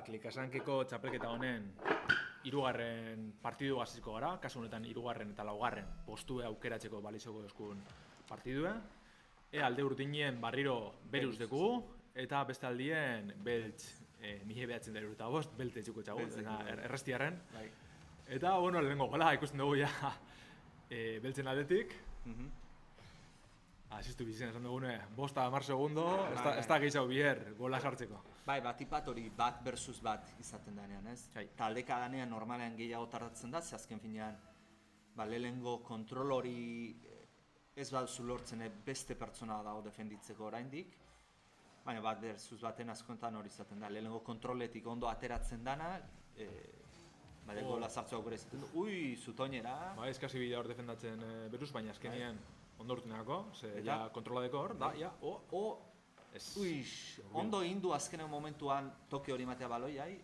[SPEAKER 1] Klikasankeko txapelketa honen hirugarren partidu hasiko gara, kasu honetan hirugarren eta laugarren postue aukeratzeko balizoko eskun partidua. Alde urdinien barriro beruz dekugu, eta beste aldien beltz 1995 belte etxuko txagu, errestiarren. Eta, lehenengo gola ikusten dugu ja beltzen aldetik. Asistu bizien esan dugune, 5-10 segundo, ez da gehiago biher gola sartzeko.
[SPEAKER 2] Batipat hori bat versus bat izaten danean, ez? Taldeka danean normalean gehiago tardatzen da, ze azken finean lehenengo kontrol hori ez baduzu lortzen beste pertsona dago defenditzeko oraindik, baina bat versus baten askotan hori izaten da, lehenengo kontroletik ondo ateratzen dana, gola sartzea aukera izaten du, zutoinera.
[SPEAKER 1] Ez kasi bidea hor defendatzen beruz, baina azkenean ondo urtenako, ja kontroladeko hor, da, ja,
[SPEAKER 2] ondo hindu azkenen momentuan toke hori matea baloiai,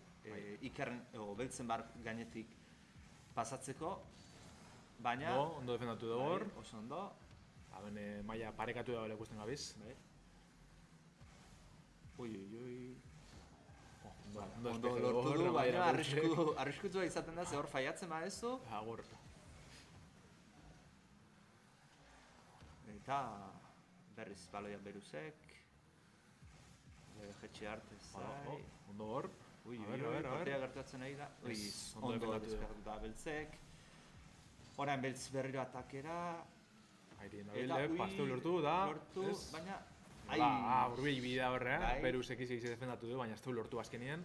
[SPEAKER 2] ikerren, beltzen bar gainetik pasatzeko, baina...
[SPEAKER 1] Ondo defendatu dugu hor.
[SPEAKER 2] Oso ondo.
[SPEAKER 1] Haben maila parekatu da bela ikusten gabiz.
[SPEAKER 2] Ondo lortu du, baina arriskutua izaten da, ze hor faiatzen badezu.
[SPEAKER 1] Agur.
[SPEAKER 2] Eta berriz baloia beruzek. Jetxe hartez,
[SPEAKER 1] ondo hor.
[SPEAKER 2] Partea gertatzen nahi da. Ondo despegatu da beltzek. Orain beltz berriro atakera.
[SPEAKER 1] Airien abilek, pastel lortu da.
[SPEAKER 2] Baina...
[SPEAKER 1] Urbil bidea horrea, beruzek izi defendatu du, baina ez du lortu azkenien.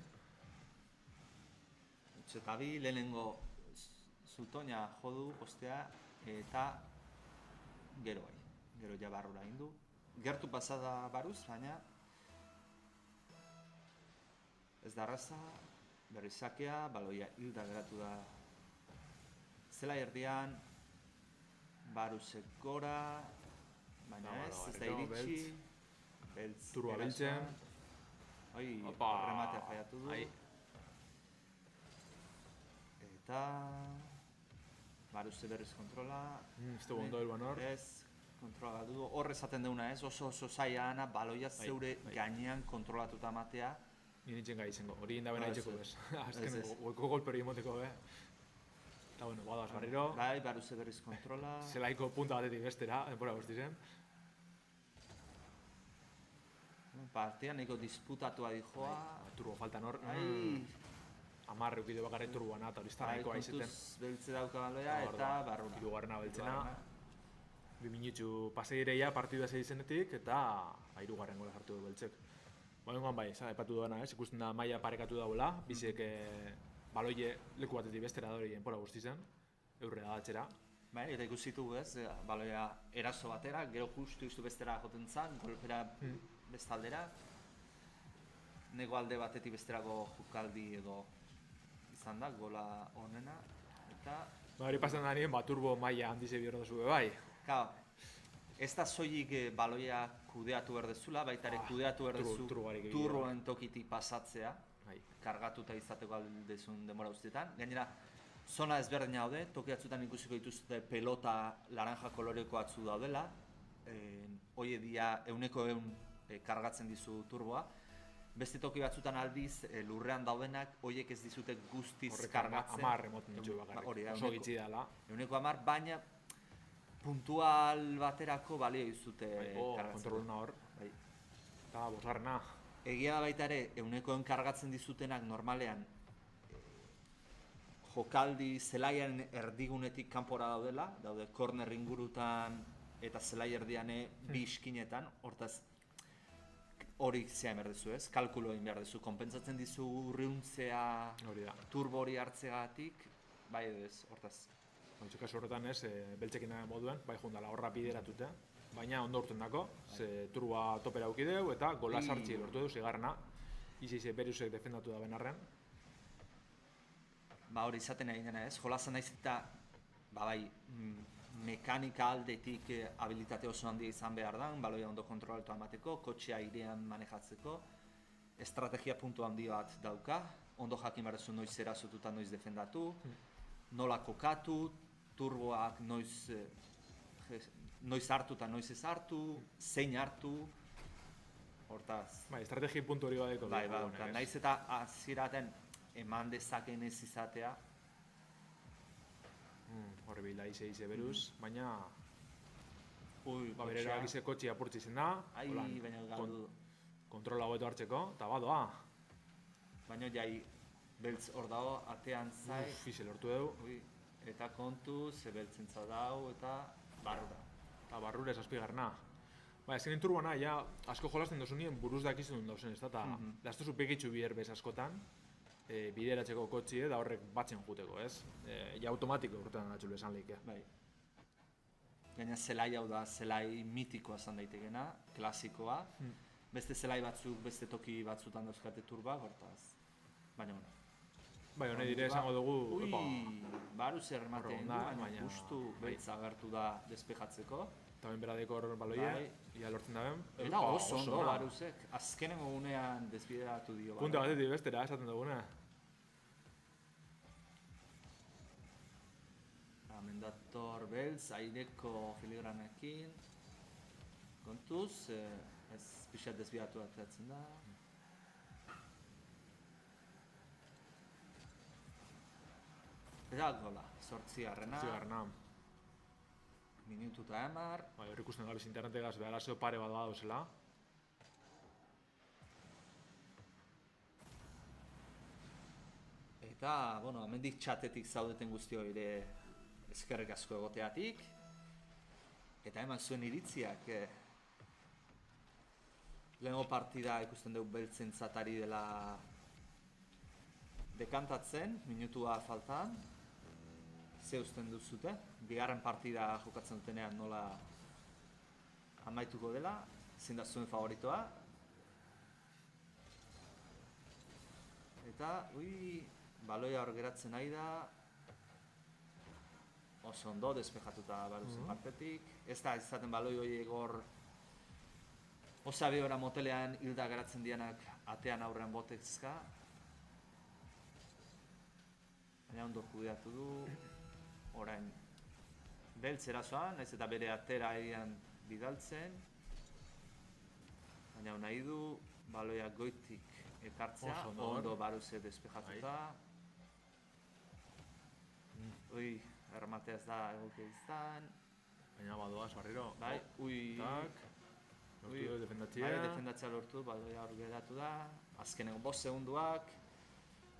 [SPEAKER 2] Txetabi lehenengo zutoina jodu postea eta gero ja barrura hindu. Gertu pasada baruz, baina ez da arraza, berrizakea, baloia hilda geratu da zela erdian, baruzek gora, baina ez da iritsi, beltz
[SPEAKER 1] turua beltzen,
[SPEAKER 2] rematea faiatu du, eta baruze berriz kontrola,
[SPEAKER 1] ez du ondo helban hor,
[SPEAKER 2] kontrola du, hor esaten duguna ez, oso zaila ana, baloia zeure gainean kontrolatuta matea.
[SPEAKER 1] Nintzen gai izango, hori indabena itxeko bez. Azken, goiko golpe hori emoteko be. Eta bueno, badaz barriro.
[SPEAKER 2] Baruze berriz kontrola.
[SPEAKER 1] Zelaiko punta batetik bestera, denbora guztizen.
[SPEAKER 2] Partia nahiko disputatua dijoa.
[SPEAKER 1] Turbo faltan hor. 10 eukide bakarri turboana, eta hori nahiko aizeten.
[SPEAKER 2] Puntuz beltze dauka baloia eta barruna.
[SPEAKER 1] Hirugarrena beltzena. 2 minutxu paseireia partidua zeizenetik, eta hirugarren gola hartu du beltzek. Baina bai, epatu duena ez, ikusten da maila parekatu dagoela, bizek baloie leku batetik bestera da hori enpora guztizen, eurrera datxera.
[SPEAKER 2] Eta ikusitu ez, baloia eraso batera, gero justu bestera joten zen, golpera bestaldera. Nego alde batetik besterako jukaldi edo izan da, gola honena, eta...
[SPEAKER 1] Hori pasan da nien, turbo maila handize bihor da zube bai.
[SPEAKER 2] Ez da soilik baloia kudeatu berdezula, baita ere kudeatu berdezu turboen tokitik pasatzea, kargatuta izateko aldezun denbora guztietan. Gainera, zona ezberdina daude, toki atzutan ikusiko dituzte pelota laranja koloreko atzu daudela, hoi edia 100% kargatzen dizu turboa. Beste toki batzutan aldiz, lurrean daudenak, hoiek ez dizute guztiz kargatzen.
[SPEAKER 1] 10 emoten ditu bakarrik, oso gitzi dela.
[SPEAKER 2] 10, baina puntual baterako balio izute kargatzen.
[SPEAKER 1] Kontroluna hor. Eta bosgarrena.
[SPEAKER 2] Egia baita ere, 100% kargatzen dizutenak normalean jokaldi zelaiaren erdigunetik kanpora daudela, daude korner ingurutan eta zelai erdiane bi iskinetan, hortaz hori zean behar dezu ez, kalkulo egin behar dezu, konpentsatzen dizu urriuntzea turbo hori hartzegatik, bai edo ez, hortaz.
[SPEAKER 1] Kasu horretan ez, beltzekin moduan, bai jundala horra bideratute, baina ondo urten dako, turboa topera aukideu eta gola sartzi lortu edu, zigarrena, izi beruzek defendatu da benarren.
[SPEAKER 2] Hori izaten egin dena ez, jolazan naiz eta mekanika aldetik habilitate oso handia izan behar da, baloia ondo kontrolatu amateko, kotxea airean manejatzeko, estrategia puntu handi bat dauka, ondo jakin behar zu noiz erasotuta noiz defendatu, nola kokatu, turboak noiz hartu eta noiz ez hartu, zein hartu. Hortaz,
[SPEAKER 1] Bai, estrategi puntu hori badeko.
[SPEAKER 2] bai, naiz eta hasieraten eman dezakeen ez izatea,
[SPEAKER 1] Horri bila ize beruz, baina bere
[SPEAKER 2] kotxea,
[SPEAKER 1] eragize kotxi apurtzi zen da,
[SPEAKER 2] baina galdu,
[SPEAKER 1] kontrola hobeto hartzeko, eta badoa.
[SPEAKER 2] baina jai beltz hor dago, atean zai,
[SPEAKER 1] Fize lortu dugu,
[SPEAKER 2] eta kontu, ze beltzentza dau, eta barrura.
[SPEAKER 1] eta barrure zazpigarna. Ba, ezken inturbana, ja, asko jolasten dozunien buruz dakizun dauzen, ez da, eta lastuzu pekitxu biher bez askotan, bideratzeko kotxie, da horrek batzen juteko, ez? Ja automatiko urtean atxulu esan leike.
[SPEAKER 2] Bai. Gaina zelai hau da, zelai mitikoa zan daitekena, klasikoa. Beste zelai batzuk, beste toki batzutan dauzkate turbak, hortaz. Baina, bueno.
[SPEAKER 1] Bai, hone dire esango dugu,
[SPEAKER 2] baru zer ematen du,
[SPEAKER 1] Horregon da,
[SPEAKER 2] baina justu beltza agertu da despejatzeko.
[SPEAKER 1] eta ben bera dekor baloia,
[SPEAKER 2] Bai.
[SPEAKER 1] ia lortzen daben.
[SPEAKER 2] Eta oso ondo baruzek, azkenengo unean desbideratu dio.
[SPEAKER 1] Punta batetik bestera, esaten duguna.
[SPEAKER 2] Hemen dator beltz, aireko filigranekin. Kontuz, ez pixat desbiatu ateratzen da. Eta gola, 8.
[SPEAKER 1] Zigarrena.
[SPEAKER 2] Minutu eta hamar.
[SPEAKER 1] Bai, hor ikusten gabiz internetegaz beharazio pare bat badozela.
[SPEAKER 2] Eta, bueno, hemendik txatetik zaudeten guztio ere eskerrik asko egoteatik. Eta eman zuen iritziak. Lehengo partida ikusten dugu beltzentzat ari dela dekantatzen, minutua faltan. Ze usten duzute? Bigarren partida jokatzen dutenean nola amaituko dela? Zein da zuen favoritoa? Eta, baloia hor geratzen nahi da. Oso ondo, despejatuta baruzen partetik. Ez da izaten baloi horiek hor osabiora motelean hilda geratzen dianak atean aurrean botetzka. Baina ondo kudeatu du. Orain, beltz erasoan, ez eta bere atera egian bidaltzen. Baina nahi du, baloia goitik ekartzea, ondo baruze despejatuta. Errematea ez da egokia izan.
[SPEAKER 1] Baina badoaz barriro.
[SPEAKER 2] Bai,
[SPEAKER 1] Tak. Lortu dugu defendatzea.
[SPEAKER 2] Bai, defendatzea lortu, baloia hor geratu da. Azkeneko 5 segunduak.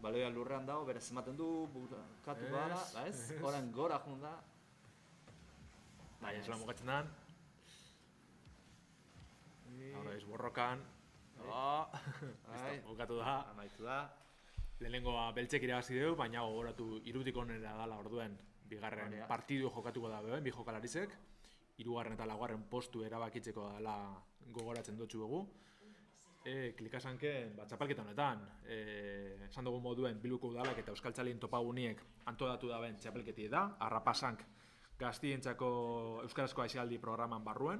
[SPEAKER 2] Baloia lurrean dago, beraz ematen du, burkatu bada, ez? Horan gora jun da.
[SPEAKER 1] Bai, ez lan bukatzen dan. Hora ez borrokan. Bukatu da.
[SPEAKER 2] Amaitu da.
[SPEAKER 1] Lehenengoa beltzek irabazi dugu, baina gogoratu irutik onera dala orduen. Bigarren partidu jokatuko da behoen, bi jokalarizek. Hirugarren eta laugarren postu erabakitzeko dela gogoratzen dutxu dugu. Klikasanken txapelketa honetan, esan dugun moduen Bilboko udalak eta Euskaltzalien topaguniek antolatu daben txapelketi da, Arrapasank gaztientzako euskarazko aisialdi programan barruen.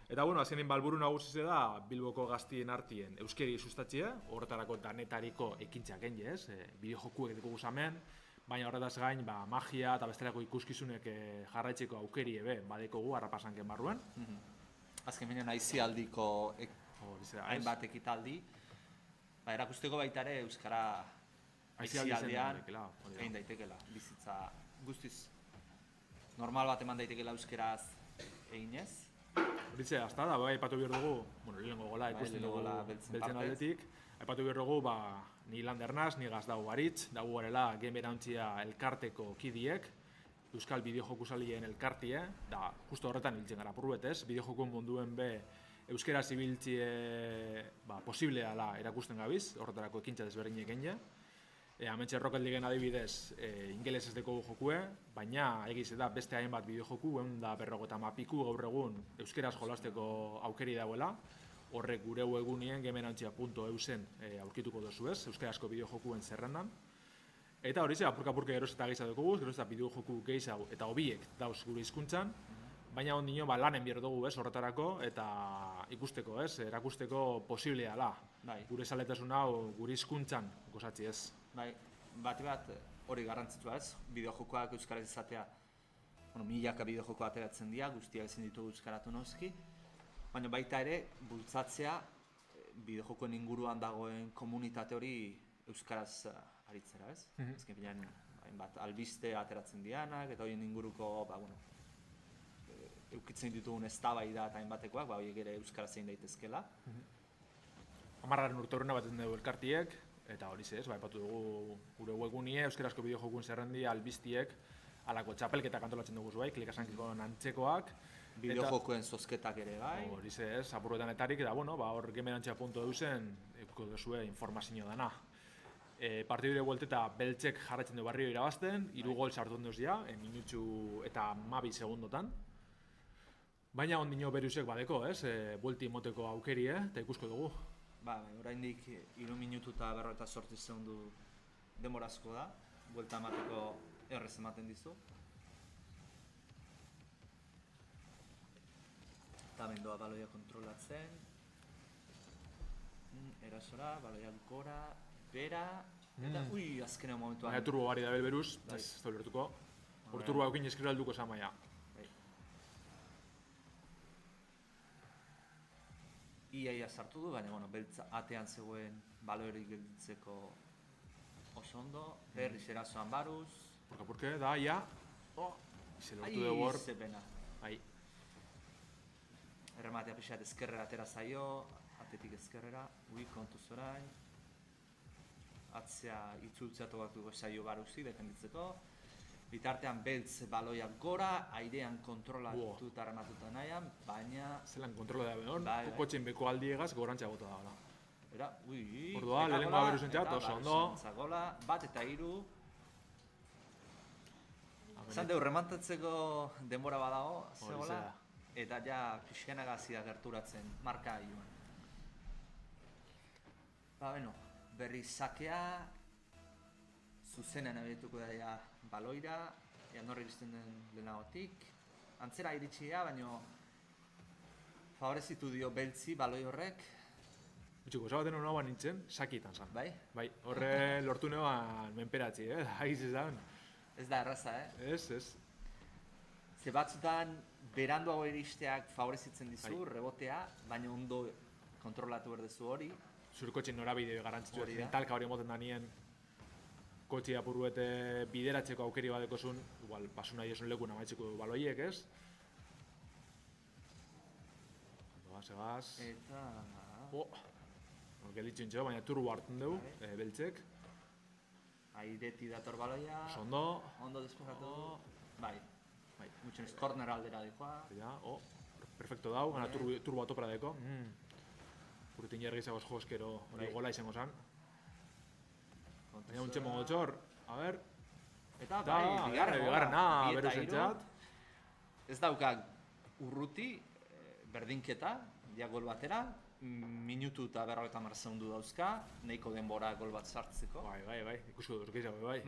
[SPEAKER 1] Eta bueno, azkenin balburu nagusize da Bilboko gaztien artien euskeri sustatzea, horretarako danetariko ekintzak genge ez, bideo jokuek ditugu zamen, baina horretaz gain magia eta bestelako ikuskizunek jarraitzeko aukeri ebe badekogu Arrapasanken barruen.
[SPEAKER 2] Azken menean aisialdiko hainbat ekitaldi, erakusteko baita ere euskara aisialdian egin daitekela, bizitza guztiz normal bat eman daitekela euskeraz eginez.
[SPEAKER 1] Horitze, hasta da, aipatu behar dugu, lehenengo gola ikusten dugu beltzen aldetik, aipatu behar dugu, ni Lander naz, ni gaz dago baritz, dago garela Gamerantzia elkarteko kidiek, euskal bideojokusalien elkartie, da justo horretan hiltzen gara purbetez, bideojokun munduen be euskera zibiltzie posiblea la erakusten gabiz, horretarako ekintza desberdinek egin. Hementxe Rocket Leagueen adibidez ingeles ez deko jokue, baina egiz da beste hainbat bideojoku, 150 piku gaur egun euskeraz jolasteko aukeri dagoela. Horrek gure webgunien gamerantzia.eusen aurkituko dozu ez, euskarazko bideojokuen zerrendan. Eta hori ze, apurka-apurka geroz eta gehiago dugu, geroz eta bideojoku gehiago eta hobiek dauz gure hizkuntzan. Baina ondino lanen behar dugu ez horretarako eta ikusteko ez, erakusteko posiblea da. Gure zaletasun hau gure hizkuntzan gozatzi ez.
[SPEAKER 2] Bai, bat hori garrantzitsua ez, bideojokoak euskaraz izatea, milaka bideojoko ateratzen dira, guztiak ezin ditugu euskaratu noski, baina baita ere bultzatzea bideojokoen inguruan dagoen komunitate hori euskaraz aritzera, ez? Azken finean, hainbat albiste ateratzen dianak, eta horien inguruko, eukitzen ditugun eztabaida eta hainbatekoak, horiek ere euskaraz zein daitezkela.
[SPEAKER 1] 10. urteurrena batzen dugu elkartiek, eta hori ez, aipatu dugu gure webgunie, euskarazko bideojokun zerrendi albiztiek, alako txapelketak antolatzen dugu zuai, klikasankikon antzekoak.
[SPEAKER 2] Bideojokoen zozketak ere bai.
[SPEAKER 1] Hori ez, apurretanetarik, eta hor gemerantxea.eu zen, euko duzue informazio dana. Partidure buelteta beltzek jarratzen du barrio irabazten, 3 gol sartu onduz ja, minutxu eta 12 segundotan. Baina ondino beruzek badeko, buelti moteko aukeri, eta ikusko dugu.
[SPEAKER 2] Oraindik 3 minutu eta 48 segundu demorazko da, buelta emateko errez ematen dizu. Eta mendoa baloia kontrolatzen. Erasora, baloia gora, bera, eta azkenean momentuan.
[SPEAKER 1] Baina turbo bari da beruz, ez da ulertuko. Hor turbo haukin eskero alduko esan baina.
[SPEAKER 2] Iaia sartu du, baina beltz atean zegoen baloerik gelditzeko oso ondo. Berriz erasoan baruz.
[SPEAKER 1] Porke, da, ia. Ize lortu dugu hor.
[SPEAKER 2] Zepena. Errematea pixat ezkerrera atera zaio, atetik ezkerrera, kontuz orain. Atzea itzultzea tokatuko zaio baruzi defenditzeko. Bitartean beltz baloia gora, airean kontrolatu eta rematuta nahian, baina...
[SPEAKER 1] Zelan kontrola da behon, kotxen beko aldiegaz gorantza gota da.
[SPEAKER 2] Era,
[SPEAKER 1] Ordua, lehenengoa beruzen txat, oso ondo.
[SPEAKER 2] Gola, bat eta 3. Zan deu, remantatzeko denbora badago, zegoela, eta ja pixkenagazia gerturatzen marka joan. Berri sakea, zuzenean abietuko da baloira, norri iristen den lehenagotik. Antzera iritsia, baina favorezitu dio beltzi baloi horrek.
[SPEAKER 1] Bitxiko, zabaten hona nintzen, sakietan zan.
[SPEAKER 2] Bai?
[SPEAKER 1] Horre lortu neban menperatzi, haiz ez da.
[SPEAKER 2] Ez da erraza,
[SPEAKER 1] Ez.
[SPEAKER 2] Ze batzutan beranduago iristeak favorezitzen dizu, rebotea, baina ondo kontrolatu berdezu hori.
[SPEAKER 1] Zure kotxen norabide garrantzitsua ziren, talka hori moten da nien. Kotxi apurruete bideratzeko aukeri badekozun, igual, pasu nahi esun leku namaitzeko baloiek, ez? Segaz.
[SPEAKER 2] Eta...
[SPEAKER 1] Gelditzen txeo, baina turbo hartzen dugu, beltzek.
[SPEAKER 2] Aireti dator baloia.
[SPEAKER 1] Ondo.
[SPEAKER 2] Ondo despejatu. Bai. Mutxenez, corner aldera dikoa.
[SPEAKER 1] Perfecto dau, gana turbo atopera deko. Urretin jargizagoz joskero hori gola izango zan. Baina untxe mongo txor, a ber.
[SPEAKER 2] Eta
[SPEAKER 1] bigarrena, beru zentzat.
[SPEAKER 2] Ez daukak urruti, berdinketa, dia gol batera, minutu eta 50 segundu dauzka, nahiko denbora gol bat sartzeko.
[SPEAKER 1] Bai, ikusko dut gehiago, bai.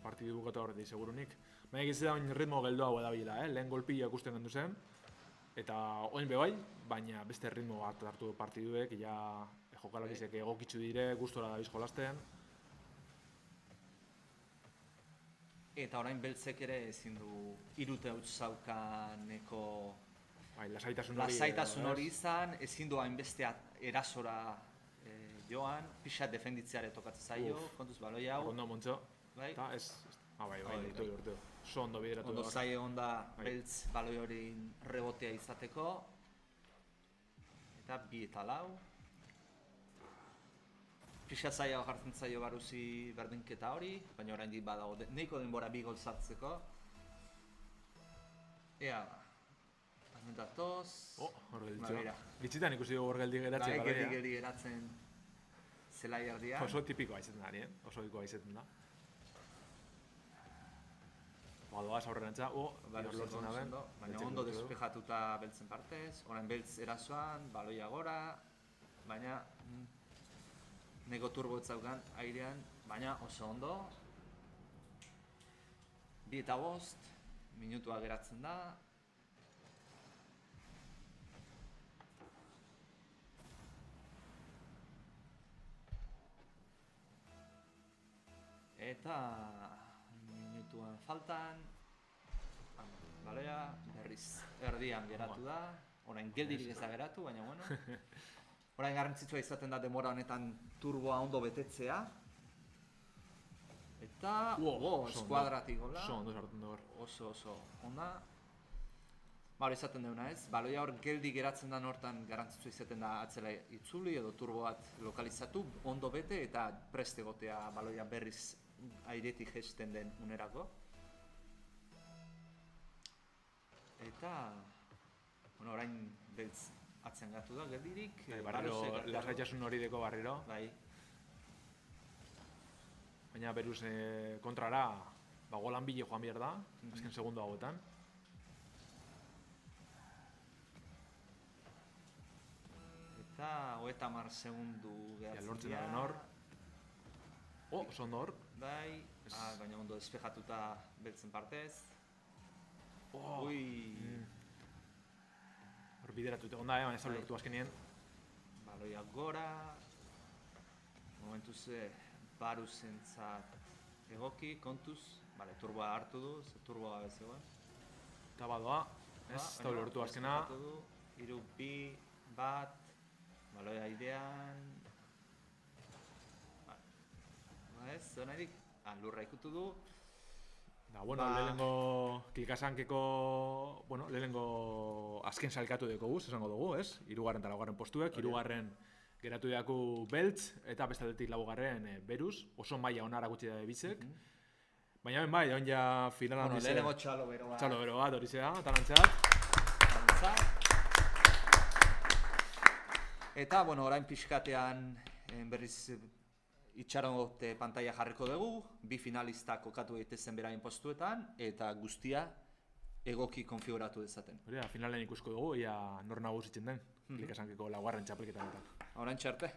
[SPEAKER 1] Partidu bukatu horretik segurunik. Baina egizu da ritmo geldoa edabila, lehen golpila ikusten gendu zen. Eta oin bai, baina beste ritmo bat hartu partiduek, ja jokalakizek egokitzu dire, gustora dabiz jolasten.
[SPEAKER 2] Eta orain beltzek ere ezin du 3 huts zaukaneko lasaitasun hori izan, ezin du hainbeste erasora joan, pixat defenditzeare tokatzen zaio, kontuz baloi hau.
[SPEAKER 1] Ondo montxo, eta ez, bai, lortu. Oso ondo bideratu.
[SPEAKER 2] Ondo zaio onda beltz baloi hori rebotea izateko, eta 2 eta 4. Pixat zaio jartzen zaio baruzi berdinketa hori, baina oraindik badago nahiko denbora 2 gol sartzeko. Ea, azmentatoz...
[SPEAKER 1] Hor gelditxo. Bitxitan ikusi dugu hor geldi geratzen.
[SPEAKER 2] Geldi geratzen zelai erdian.
[SPEAKER 1] Oso tipikoa izaten da, oso dikoa izaten da. Badoaz aurrerantza, lortzen da ben.
[SPEAKER 2] Baina ondo despejatuta beltzen partez, orain beltz erasoan, baloia gora, baina... Nego turbo ez zaukan airean, baina oso ondo. 2 eta 5, minutua geratzen da. Eta minutuan faltan, baloia berriz erdian geratu da. Orain geldirik ez da geratu, baina bueno. Orain garrantzitsua izaten da denbora honetan turboa ondo betetzea. Eta, eskuadratik gola.
[SPEAKER 1] Oso ondo sartzen da hor.
[SPEAKER 2] Oso ona. Hori izaten deuna ez, baloia hor geldi geratzen da hortan garrantzitsua izaten da atzela itzuli edo turbo bat lokalizatu, ondo bete eta prest egotea baloia berriz airetik jesten den unerako. Eta, orain beltz atzean gatu da geldirik.
[SPEAKER 1] Barriro, lasgaitasun hori deko barriro.
[SPEAKER 2] Bai.
[SPEAKER 1] Baina beruz kontrara, golan bile joan behar da, azken segundo hauetan.
[SPEAKER 2] Eta 30 segundu gehatzen
[SPEAKER 1] lortzen da hor. Oso ondo hor.
[SPEAKER 2] Bai, baina ondo despejatuta beltzen partez.
[SPEAKER 1] Hor bideratute onda, baina ez da lortu azkenien.
[SPEAKER 2] Baloia gora. Momentuz baruzentzat egoki, kontuz. Bale, turboa hartu du, turboa bezegoen.
[SPEAKER 1] Eta badoa, ez da lortu azkena.
[SPEAKER 2] 3, 2, 1, baloia airean. Ez, zonairik, lurra ikutu du.
[SPEAKER 1] Lehenengo klikasankeko, lehenengo azken salkatu deko guz, esango dugu, ez? 3. eta 4. postuek, 3. geratu deaku beltz, eta bestaldetik 4. beruz, oso maila ona erakutsi da bizek. Baina bai, on ja finalan
[SPEAKER 2] dize. Lehenengo txalo bero bat.
[SPEAKER 1] Txalo bero bat, hori zera, talantzat.
[SPEAKER 2] Eta, orain pixkatean berriz itxarongote pantalla jarriko dugu, 2 finalistak kokatu daitezen beraien postuetan, eta guztia egoki konfiguratu dezaten.
[SPEAKER 1] Hori da, finalen ikusko dugu, ia nor nagusitzen den, klikasankeko 4. txapelketan.
[SPEAKER 2] Orain txarte.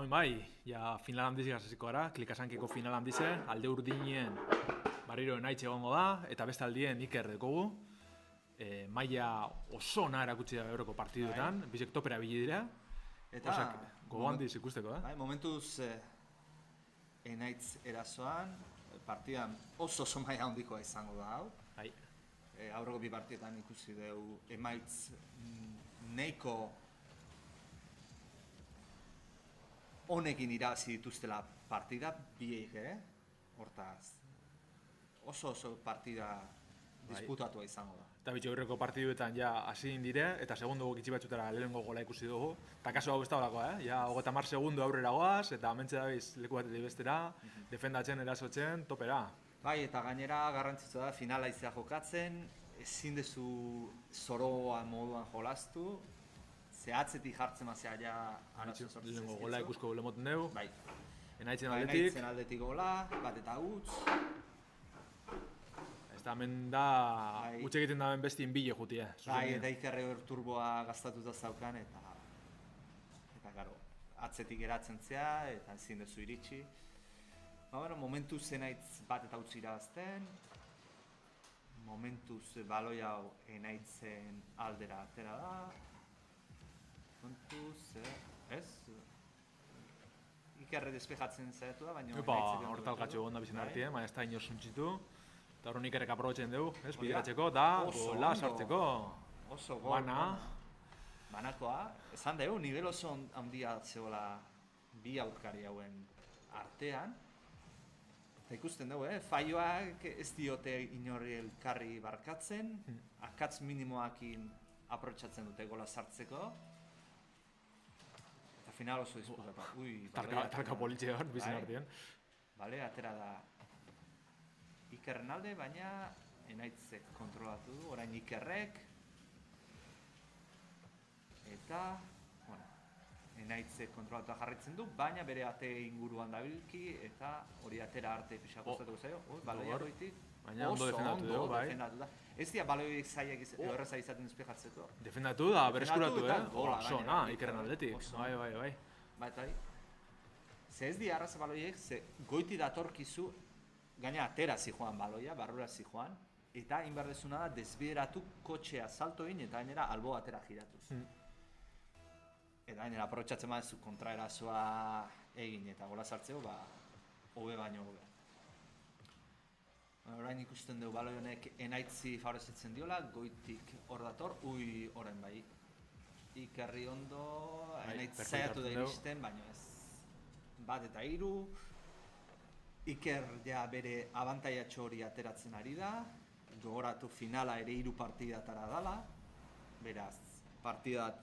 [SPEAKER 1] bai, ja final handiz hasiko gara, klikasankeko final handize, alde urdinien barriro enaitz egongo da, eta beste aldien Iker dekogu. Maila oso ona erakutsi da euroko partiduetan, bizek topera bili dira.
[SPEAKER 2] Eta
[SPEAKER 1] gogo handiz ikusteko,
[SPEAKER 2] bai, momentuz enaitz erasoan, partidan oso maila handikoa izango da hau.
[SPEAKER 1] Bai.
[SPEAKER 2] Aurreko bi partietan ikusi dugu emaitz neiko honekin irabazi dituztela partida, biek, hortaz oso partida disputatua izango da.
[SPEAKER 1] Eta bitxo aurreko partiduetan ja hasi dire, eta segundo gitxi batzutara lehenengo gola ikusi dugu. Eta kasu hau ez da horako, ja 30 segundo aurrera goaz, eta hementxe dabiz leku batetik bestera, defendatzen, erasotzen, topera.
[SPEAKER 2] Bai, eta gainera garrantzitsua da finala izea jokatzen, ezin dezu zoroa moduan jolastu, zehatzetik jartzen mazea ja arazo sortzen
[SPEAKER 1] lehenengo gola ikusko lemoten dugu.
[SPEAKER 2] Bai.
[SPEAKER 1] Enaitzen aldetik.
[SPEAKER 2] Enaitzen aldetik gola, bat eta huts.
[SPEAKER 1] Eta hemen da, utxe egiten da bestien bile jutia.
[SPEAKER 2] Bai, eta Ikerre turboa gastatuta zaukan, eta garo, atzetik geratzen zea, eta ezin dezu iritsi. Momentuz enaitz bat eta utzi irabazten, momentuz baloi hau enaitzen aldera atera da, momentuz, ez? Ikerre despejatzen zaitu da, baina
[SPEAKER 1] enaitzen hortalgatxo gonda bizien artien, baina ez da ino suntxitu. Eta horren Ikerrek aprobatzen dugu, bideratzeko, da gola sartzeko.
[SPEAKER 2] Oso gol, banakoa. Esan dugu, nivel oso handia zegoela bi aurkari hauen artean. Eta ikusten dugu, faioak ez diote inorri elkarri barkatzen, akatz minimoakin aprotsatzen dute gola sartzeko. Eta final oso disputatu.
[SPEAKER 1] Tarka politxe hor, bizien artean.
[SPEAKER 2] Bale, atera da Ikerren alde, baina enaitzek kontrolatu du, orain Ikerrek. Eta, enaitzek kontrolatua jarritzen du, baina bere ate inguruan dabilki, eta hori atera arte pixako zatuko zaio. Baloia goitik,
[SPEAKER 1] oso ondo
[SPEAKER 2] defendatu da. Ez dira baloiek zaiak erraza izaten despejatzeko.
[SPEAKER 1] Defendatu da, bereskuratu, oso, Ikerren aldetik. Bai.
[SPEAKER 2] Baita, ze ez dira erraza baloiek, ze goiti datorkizu, gaina atera zijoan baloia, barrura zijoan, eta inberdezuna da desbideratu kotxea salto egin eta gainera albo atera giratuz. Eta gainera aprotxatzen badezu kontraerazoa egin eta gola sartzeko, hobe baino hobe. Orain ikusten dugu baloi honek enaitzi favorezitzen diola, goitik hor dator, orain bai. Ikerri ondo, enaitz zaiatu da iristen, baina ez. Bat eta 3. Iker ja bere abantaiatxo hori ateratzen ari da, gogoratu finala ere 3 partidatara dala, beraz, partidat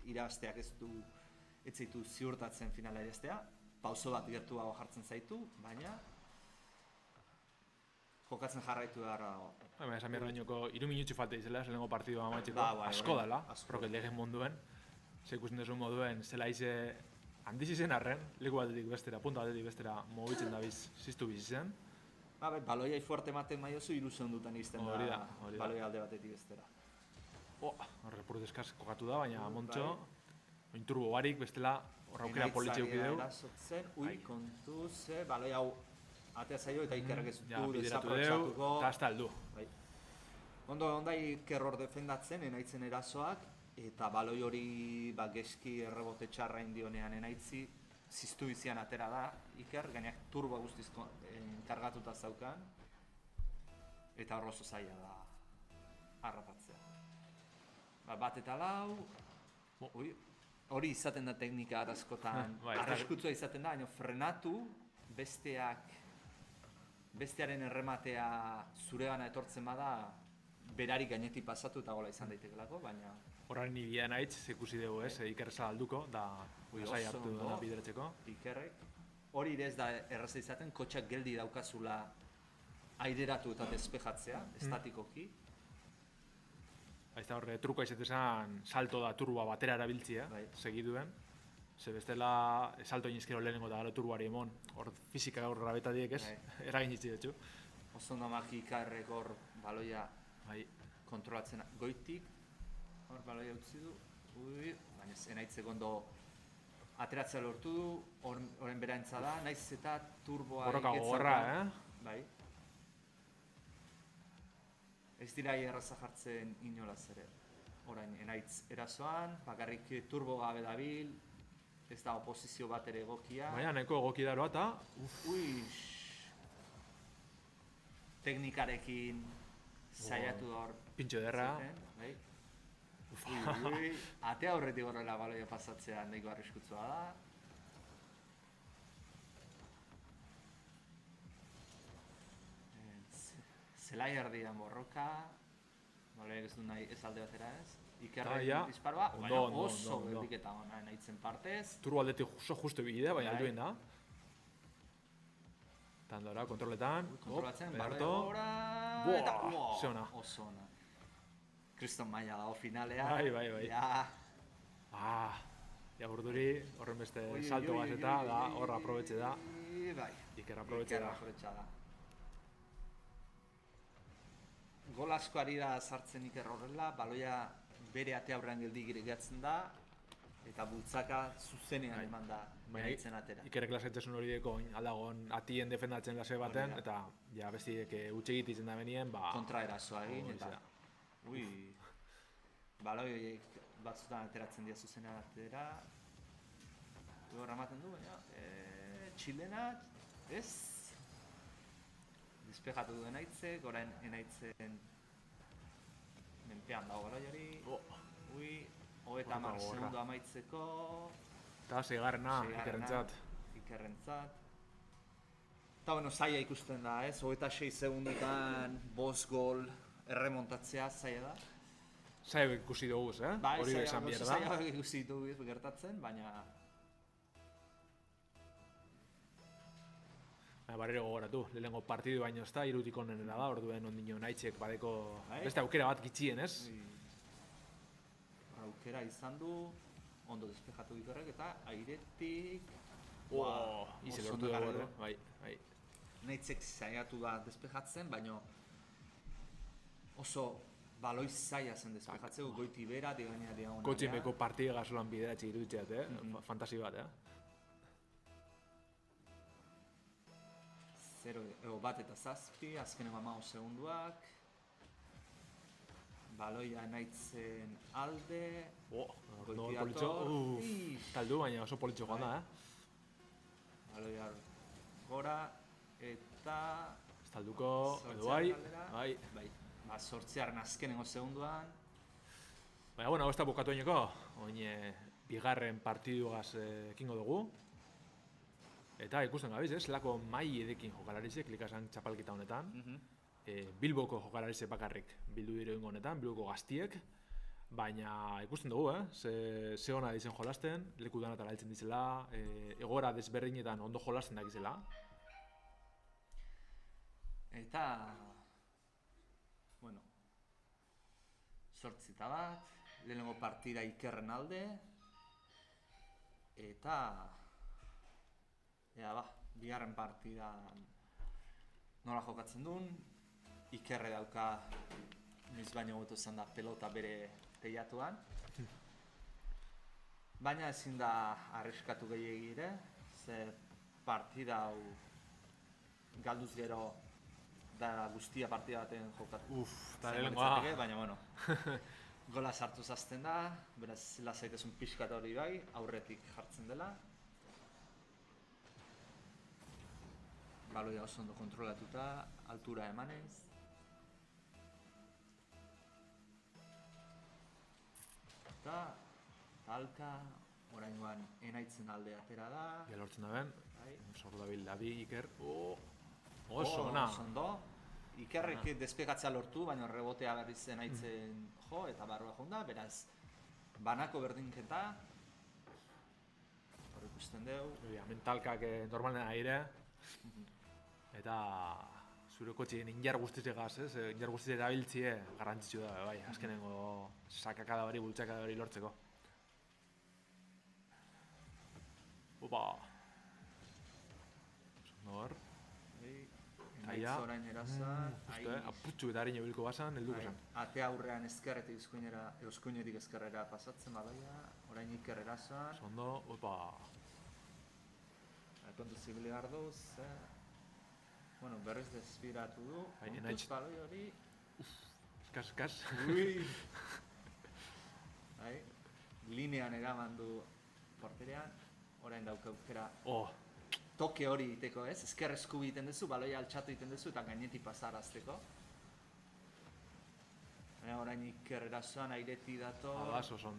[SPEAKER 2] irabazteak ez zaitu ziurtatzen finala irabaztea, pauso bat gertuago jartzen zaitu, baina jokatzen jarraitu beharra dago.
[SPEAKER 1] Esan behar bainoko 3 minutxu falta izela, zelengo partidua amaitzeko, asko dela, kroketlegen munduen, ze ikusten duzu moduen, zela ize handiz izen arren, leku batetik bestera, punta batetik bestera mugitzen dabiz, ziztu bizizen.
[SPEAKER 2] Baloiai fuerte ematen maiozu, 3 segundutan izten da baloia alde batetik bestera.
[SPEAKER 1] Repurtu eskaz kokatu da, baina Montxo, oin turbo barik, bestela horra aukera politxe eukideu.
[SPEAKER 2] Kontuz, baloia hau atea zaio eta Ikerrek ez du
[SPEAKER 1] desaprotxatuko. Eta hasta aldu.
[SPEAKER 2] Ondo Iker hor defendatzen, enaitzen erasoak, eta baloi hori geski errebote txarra indionean enaitzi, ziztu bizian atera da Iker, gainak turbo guztiz kargatuta zaukan, eta hor oso zaila da harrapatzea. Bat eta 4, hori izaten da teknika arazkotan, arriskutsua izaten da, baina frenatu bestearen errematea zuregana etortzen bada, berari gainetik pasatu eta gola izan daitekelako, baina
[SPEAKER 1] horren nibia nahitz, ikusi dugu ez, Iker alduko, da lasai hartu da bideratzeko.
[SPEAKER 2] Ikerrek, hori ere ez da erraza izaten, kotxak geldi daukazula aireratu eta despejatzea, estatikoki.
[SPEAKER 1] Ez da horre, trukoa izatezen salto da turboa batera erabiltzia, segiduen. Ze bestela, salto inizkero lehenengo eta gero turboari emon, hor fizika gaur grabetadiek ez, eragin itzi dutxu.
[SPEAKER 2] Oso ondomak Ikerrek hor baloia kontrolatzen goitik, hor baloia utzi du, baina enaitzeko ondo ateratzea lortu du, horren berantza da, naiz eta turboa
[SPEAKER 1] Borroka
[SPEAKER 2] iketzen
[SPEAKER 1] gogorra,
[SPEAKER 2] da. Bai. Ez dira erraza jartzen inolaz ere. Orain, enaitz erasoan, bakarrik turbo gabe dabil, ez da oposizio bat ere egokia.
[SPEAKER 1] Baina, nahiko egoki daroa eta...
[SPEAKER 2] Uix! Teknikarekin saiatu da hor.
[SPEAKER 1] Pintxo ederra.
[SPEAKER 2] Bai. Ui, atea horretik horrela baloia pasatzea nahiko arriskutsua da. Zelai erdian borroka, baloiak ez du nahi ez alde batera ez. Ikerren disparoa, baina oso geldiketa hona nahitzen partez.
[SPEAKER 1] Turbo aldetik justo bidea, baina alduen da. Tandora, kontroletan.
[SPEAKER 2] Kontrolatzen,
[SPEAKER 1] Berto.
[SPEAKER 2] Eta,
[SPEAKER 1] ze ona.
[SPEAKER 2] Oso ona. Kriston maila dago finalea.
[SPEAKER 1] Bai. Ja, urduri, horren beste salto gazeta, da, horra aprobetxe da.
[SPEAKER 2] Bai.
[SPEAKER 1] Iker aprobetxe da.
[SPEAKER 2] Gol asko ari da sartzen Iker horrela, baloia bere ate aurrean geldi gehiatzen da, eta bultzaka zuzenean eman da behitzen atera.
[SPEAKER 1] Ikerrek lasaitasun hori deko aldagon atien defendatzen lase baten, eta ja bestiek utxe egititzen da benien, ba...
[SPEAKER 2] Kontraerasoa egin, eta... Ui... Baloiek batzutan ateratzen dira zuzenean atera... Horra ematen du, baina... Txilena... Ez... Despejatu du Enaitzek, orain Enaitzen... Menpean dago baloiari... Ui... 30 segundu amaitzeko...
[SPEAKER 1] Eta seigarrena,
[SPEAKER 2] Ikerrentzat. Eta bueno, zaila ikusten da, ez? 26 segundutan 5 gol erremontatzea zaila da.
[SPEAKER 1] Zaila ikusi dugu, eh?
[SPEAKER 2] Bai,
[SPEAKER 1] hori esan behar da.
[SPEAKER 2] Zaila ikusi dugu gertatzen, baina...
[SPEAKER 1] Barriro gogoratu, lehenengo partidu baino ez da, irutik onenera da, orduen ondino Naitzek badeko beste aukera bat gitxien, ez?
[SPEAKER 2] Aukera izan du, ondo despejatu Ikerrek eta airetik...
[SPEAKER 1] Ize lortu dugu, bai.
[SPEAKER 2] Naitzek saiatu da despejatzen, baina oso baloi zaila zen despejatzeko, goiti bera, digainea diagonalea.
[SPEAKER 1] Kotximeko partida gazolan bideratxe iruditzeat, fantasi bat,
[SPEAKER 2] Bat eta zazpi, azkeneko 15 segunduak. Baloia Enaitzen alde.
[SPEAKER 1] Goiti politxo. Taldu, baina oso politxo joan da,
[SPEAKER 2] Baloia gora, eta...
[SPEAKER 1] Estalduko, edo bai.
[SPEAKER 2] Ba, 8. azkeneko segunduan.
[SPEAKER 1] Baina, bueno, ez da bukatu aineko. Oin, bigarren partidugaz ekingo dugu. Eta ikusten gabiz, lako mai edekin jokalarizek, likasan txapalkita honetan. Bilboko jokalarizek bakarrik bildu dire honetan, Bilboko gaztiek. Baina ikusten dugu, ze hona dizen jolasten, leku danatara heltzen dizela, egora desberdinetan ondo jolasten dakizela.
[SPEAKER 2] Eta... Bueno... 8 bat, lehenengo partida Ikerren alde. Eta... bigarren partida nola jokatzen duen, Ikerre dauka noiz baino gotu zen da pelota bere teiatuan. Baina ezin da arriskatu gehiagire, ze partida hau galduz gero da guztia partida baten jokatu. Baina bueno, gola sartu zazten da, beraz lasaitasun pixkat hori bai, aurretik jartzen dela. Baloia oso ondo kontrolatuta, altura emanez. Eta talka, oraingoan Enaitzen alde atera da.
[SPEAKER 1] Ja lortzen da ben, sortu da bildabi Iker. Oso ona.
[SPEAKER 2] Oso ondo. Ikerrek despegatzea lortu, baina rebotea berriz Enaitzen jo eta barroa joan da, beraz banako berdinketa. Hor ikusten dugu.
[SPEAKER 1] Hemen talkak normalen aire. Eta zure kotxien injar guztizegaz, injar guztiz erabiltzie garrantzitsu da, bai, azkenengo sakakada hori, bultzakada hori lortzeko. Opa! Nor?
[SPEAKER 2] Enaitz orain erasoan,
[SPEAKER 1] aputxu eta harin ebiliko basan, helduko zen.
[SPEAKER 2] Ate aurrean ezkerretik eskuinetik ezkerrera pasatzen baloia, orain Iker erasoan.
[SPEAKER 1] Ondo, opa.
[SPEAKER 2] Kontu zibili garduz, bueno, berriz desbiratu du, kontuz baloi hori.
[SPEAKER 1] Eskas.
[SPEAKER 2] Ui! Linean eraman du porterean, orain dauka aukera. Toke hori egiteko ez, ezker eskubi egiten duzu, baloia altxatu egiten duzu eta gainetik pasarazteko. Orain Iker erasoan aireti dator.
[SPEAKER 1] Abas, oso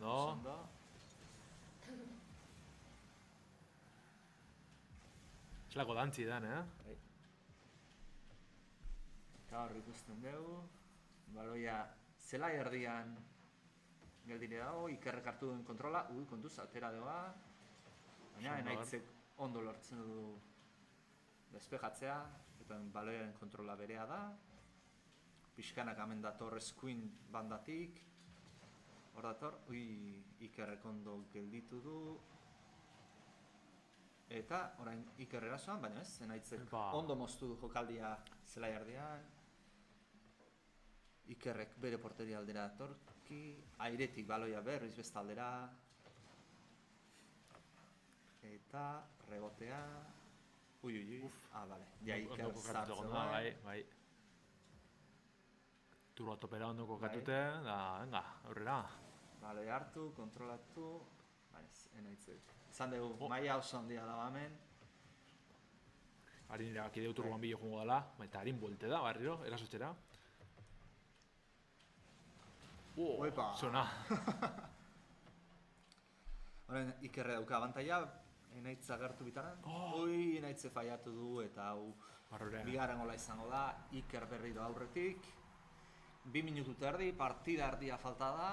[SPEAKER 1] Zelako dantzi dan,
[SPEAKER 2] Eta hor ikusten dugu, baloia zelai erdian geldire dago, Ikerrek hartu duen kontrola, kontuz, atera doa. Baina Enaitzek ondo lortzen du despejatzea, eta baloiaren kontrola berea da. Pixkanak hemen dator eskuin bandatik. Hor dator, Ikerrek ondo gelditu du. Eta orain Iker erasoan, baina ez, Enaitzek ondo moztu du jokaldia zelai erdian. Ikerrek bere porteria aldera datorki, airetik baloia berriz beste aldera. Eta rebotea. Bale, ja Iker zartzen
[SPEAKER 1] bai. Turbo topera ondo kokatute, da, venga, aurrera.
[SPEAKER 2] Bale hartu, kontrolatu, Enaitzek. Zan dugu, maia oso handia dago hemen.
[SPEAKER 1] Harin erabaki deu turboan bilo jungo dela, eta harin buelte da, barriro, erasotxera. Zona.
[SPEAKER 2] Horren Ikerre dauka abantaia, Enaitz agertu bitaran. Enaitze faiatu du eta hau bigarren gola izango da, Iker berri da aurretik. 2 minutu erdi, partida erdia falta da,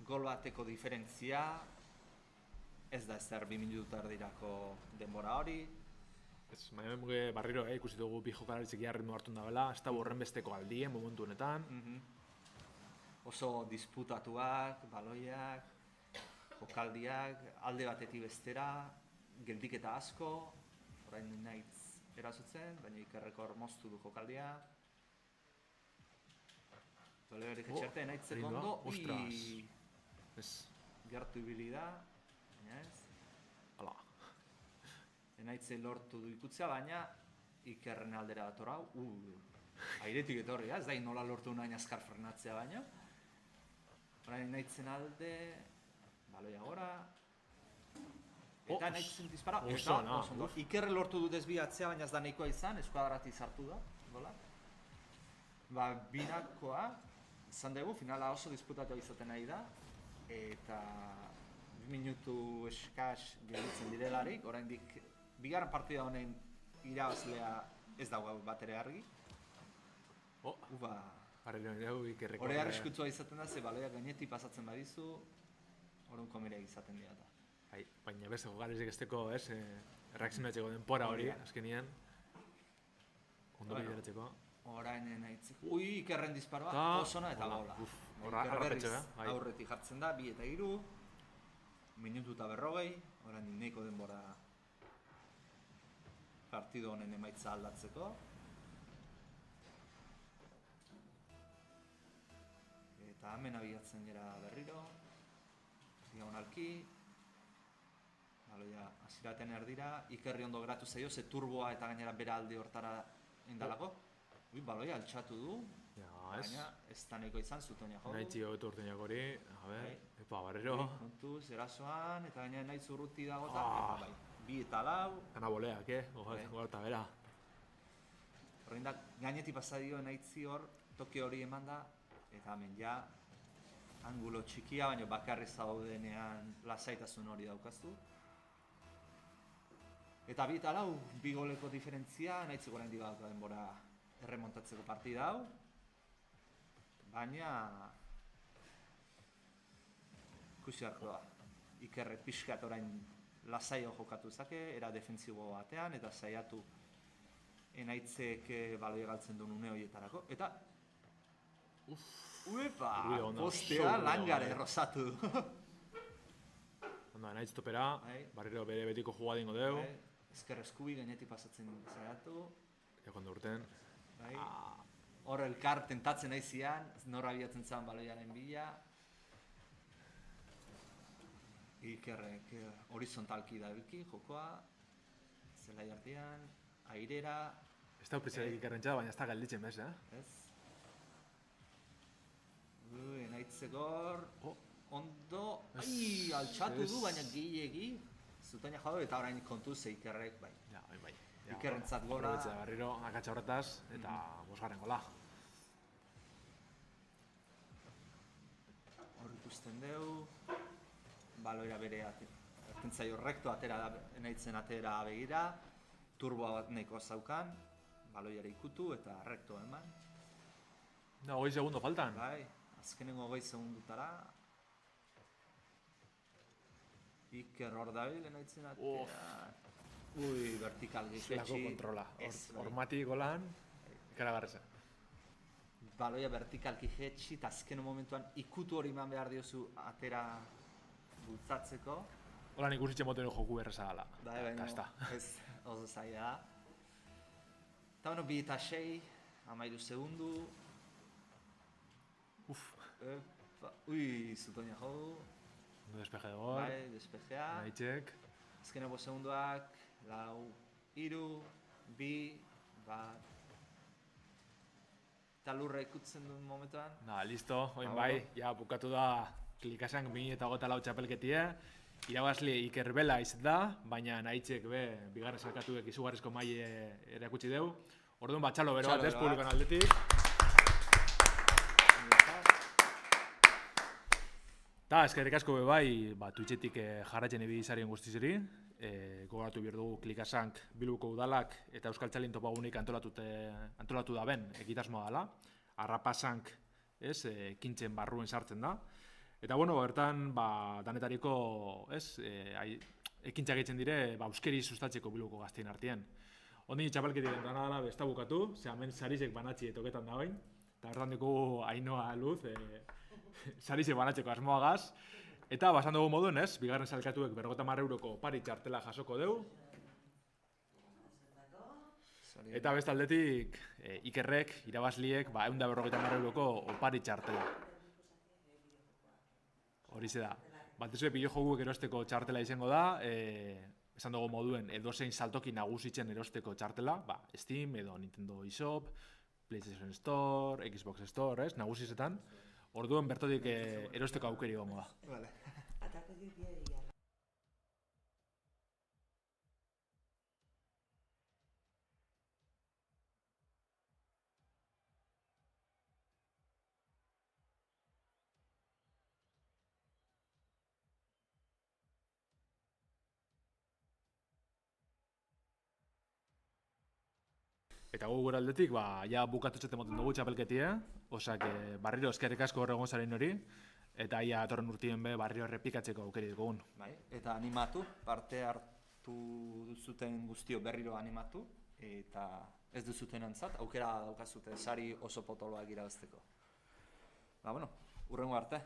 [SPEAKER 2] gol bateko diferentzia. Ez da ezer 2 minutu erdirako denbora hori.
[SPEAKER 1] Baina barriro, ikusi dugu bi jokalaritzik jarrendu hartu dabela, ez da borren besteko aldien momentu honetan.
[SPEAKER 2] Oso disputatuak, baloiak, jokaldiak, alde batetik bestera, geldiketa asko, orain Enaitz erasotzen, baina Ikerrek hor moztu du jokaldia. Bale hori jetxerte, Enaitzek ondo, gertu ibili da, baina ez. Enaitzei lortu du ikutzea, baina Ikerren aldera dator hau, airetik etorri, ez da nola lortu nahi azkar frenatzea baina. Orain Enaitzen alde, baloia gora, eta Enaitzen dispara, eta Ikerre lortu du desbiatzea, baina ez da nahikoa izan, eskuadrati sartu da, gola. Binakoa, izan dugu, finala oso disputatua izaten nahi da, eta 2 minutu eskas gelditzen direlarik, oraindik bigarren partida honen irabazlea ez dago bat ere argi. Hore arriskutsua izaten da, ze baloia gainetik pasatzen badizu, orun komireak izaten dira da.
[SPEAKER 1] Baina beste jokalaritzik esteko, erreakzionatzeko denpora hori, azkenien. Ondo bideratzeko.
[SPEAKER 2] Orain Enaitzek. Ikerren disparoa, osona eta gola. Iker berriz aurretik jartzen da, 2 eta 3. Minutu eta 40, orain nahiko denbora partido honen emaitza aldatzeko. Eta hemen abiatzen gara berriro. Diagonalki. Baloia hasiraten erdira. Ikerri ondo geratu zaio, ze turboa eta gainera bera alde hortara indalako. Baloia altxatu du. Baina ez da nahiko izan zutonia jo du.
[SPEAKER 1] Naitzi hobetu urteinak hori, barrero.
[SPEAKER 2] Kontuz, erasoan, eta gaina nahi zurruti dago eta 2 eta 4.
[SPEAKER 1] Gana boleak, gora eta bera.
[SPEAKER 2] Horrein da, gainetik pasadio Enaitzi hor, toki hori eman da, eta hemen ja, angulo txikia, baina bakarri zaudenean lasaitasun hori daukazu. Eta 2 eta 4, 2 goleko diferentzia, Enaitzi gorain digauka denbora erremontatzeko partida hau. Baina ikusi harko da. Ikerrek pixkat orain lasaio jokatu zake, era defensibo batean, eta saiatu Enaitzek baloia galtzen duen une horietarako. Eta postea langare errosatu du.
[SPEAKER 1] Enaitz topera, barriro bere betiko jugadingo deu.
[SPEAKER 2] Ezker eskubi gainetik pasatzen saiatu.
[SPEAKER 1] Jakondo urten.
[SPEAKER 2] Bai. Hor elkar tentatzen nahi zian, nor abiatzen zen baloiaren bila. Ikerrek horizontalki da bilki, jokoa, zelai artean, airera.
[SPEAKER 1] Ez da upritzarek ikerrentza, baina ez da galditzen bez,
[SPEAKER 2] Ez. Enaitzegor, ondo, altxatu du, baina gehiegi. Zutoina jau eta orain kontuz Ikerrek, bai.
[SPEAKER 1] Bai.
[SPEAKER 2] Ikerrentzat gola.
[SPEAKER 1] Aprobetxa barriro, akatsa horretaz, eta bosgarren gola.
[SPEAKER 2] Hor ikusten deu, baloira bere ertentzaio rekto atera da, enaitzen atera begira, turboa bat nahiko zaukan, baloiare ikutu eta rekto eman.
[SPEAKER 1] 20 segundo faltan.
[SPEAKER 2] Bai, azkenengo 20 segundutara. Iker hor dabil, enaitzen atera. Vertikal
[SPEAKER 1] Zelako
[SPEAKER 2] gizetxi.
[SPEAKER 1] kontrola. Hormati golan, ikaragarreza.
[SPEAKER 2] Baloia vertikalki jetxi, eta azken momentuan ikutu hori eman behar diozu atera bultzatzeko.
[SPEAKER 1] Holan ikusitzen moten joku erreza gala.
[SPEAKER 2] Bai,
[SPEAKER 1] Eta
[SPEAKER 2] ez oso zaila da. Eta 2 eta 6, 13 segundu. Zutoina jau.
[SPEAKER 1] No despeje de gol.
[SPEAKER 2] Bai, despejea.
[SPEAKER 1] Nahitzek.
[SPEAKER 2] Azkeneko segunduak, 4, 3, 2, 1. Eta lurra ikutzen duen momentuan.
[SPEAKER 1] Listo, oin bai, ja bukatu da klikasan 2024 txapelketie. Irabazle Iker Bela izan da, baina Nahitzek be, bigarren salkatuek izugarrizko maile erakutsi deu. Orduan batxalo bero bat ez publikoan aldetik. Ta, eskerrik asko be bai, Twitchetik jarratzen ibili zarien guztizeri. Gogoratu behar dugu klikasank Bilboko udalak eta Euskal Txalin topagunik antolatu da ben egitasmoa dela. Arrapasank, ekintzen barruen sartzen da. Eta bueno, bertan danetariko, ekintza gehitzen dire, euskeri sustatzeko Bilboko gaztien artean. Ondin txapelketien dana dela ez da bukatu, ze hemen sarizek banatzi etoketan da bain. Eta bertan dugu Ainoa Luz, sarizek banatzeko asmoagaz. Eta basan dugu moduen, bigarren salkatuek 50 euroko opari txartela jasoko deu. Eta beste aldetik, Ikerrek, irabazliek, 150 euroko opari txartela. Horize da. Batezue bideojokuek erosteko txartela izango da, esan dugu moduen edozein saltoki nagusitzen erosteko txartela, Steam edo Nintendo eShop, PlayStation Store, Xbox Store, nagusizetan. Orduan bertotik erosteko aukeri gongo da.
[SPEAKER 2] Vale.
[SPEAKER 1] Eta gu gure aldetik, ja bukatu txete moten dugu txapelketia, osak barriro eskerrik asko horregon zaren hori, eta ia atorren urtien be barriro errepikatzeko aukeri dugun.
[SPEAKER 2] Bai, eta animatu, parte hartu duzuten guztio berriro animatu, eta ez duzuten antzat, aukera daukazute sari oso potoloak irabazteko. Urrengo arte.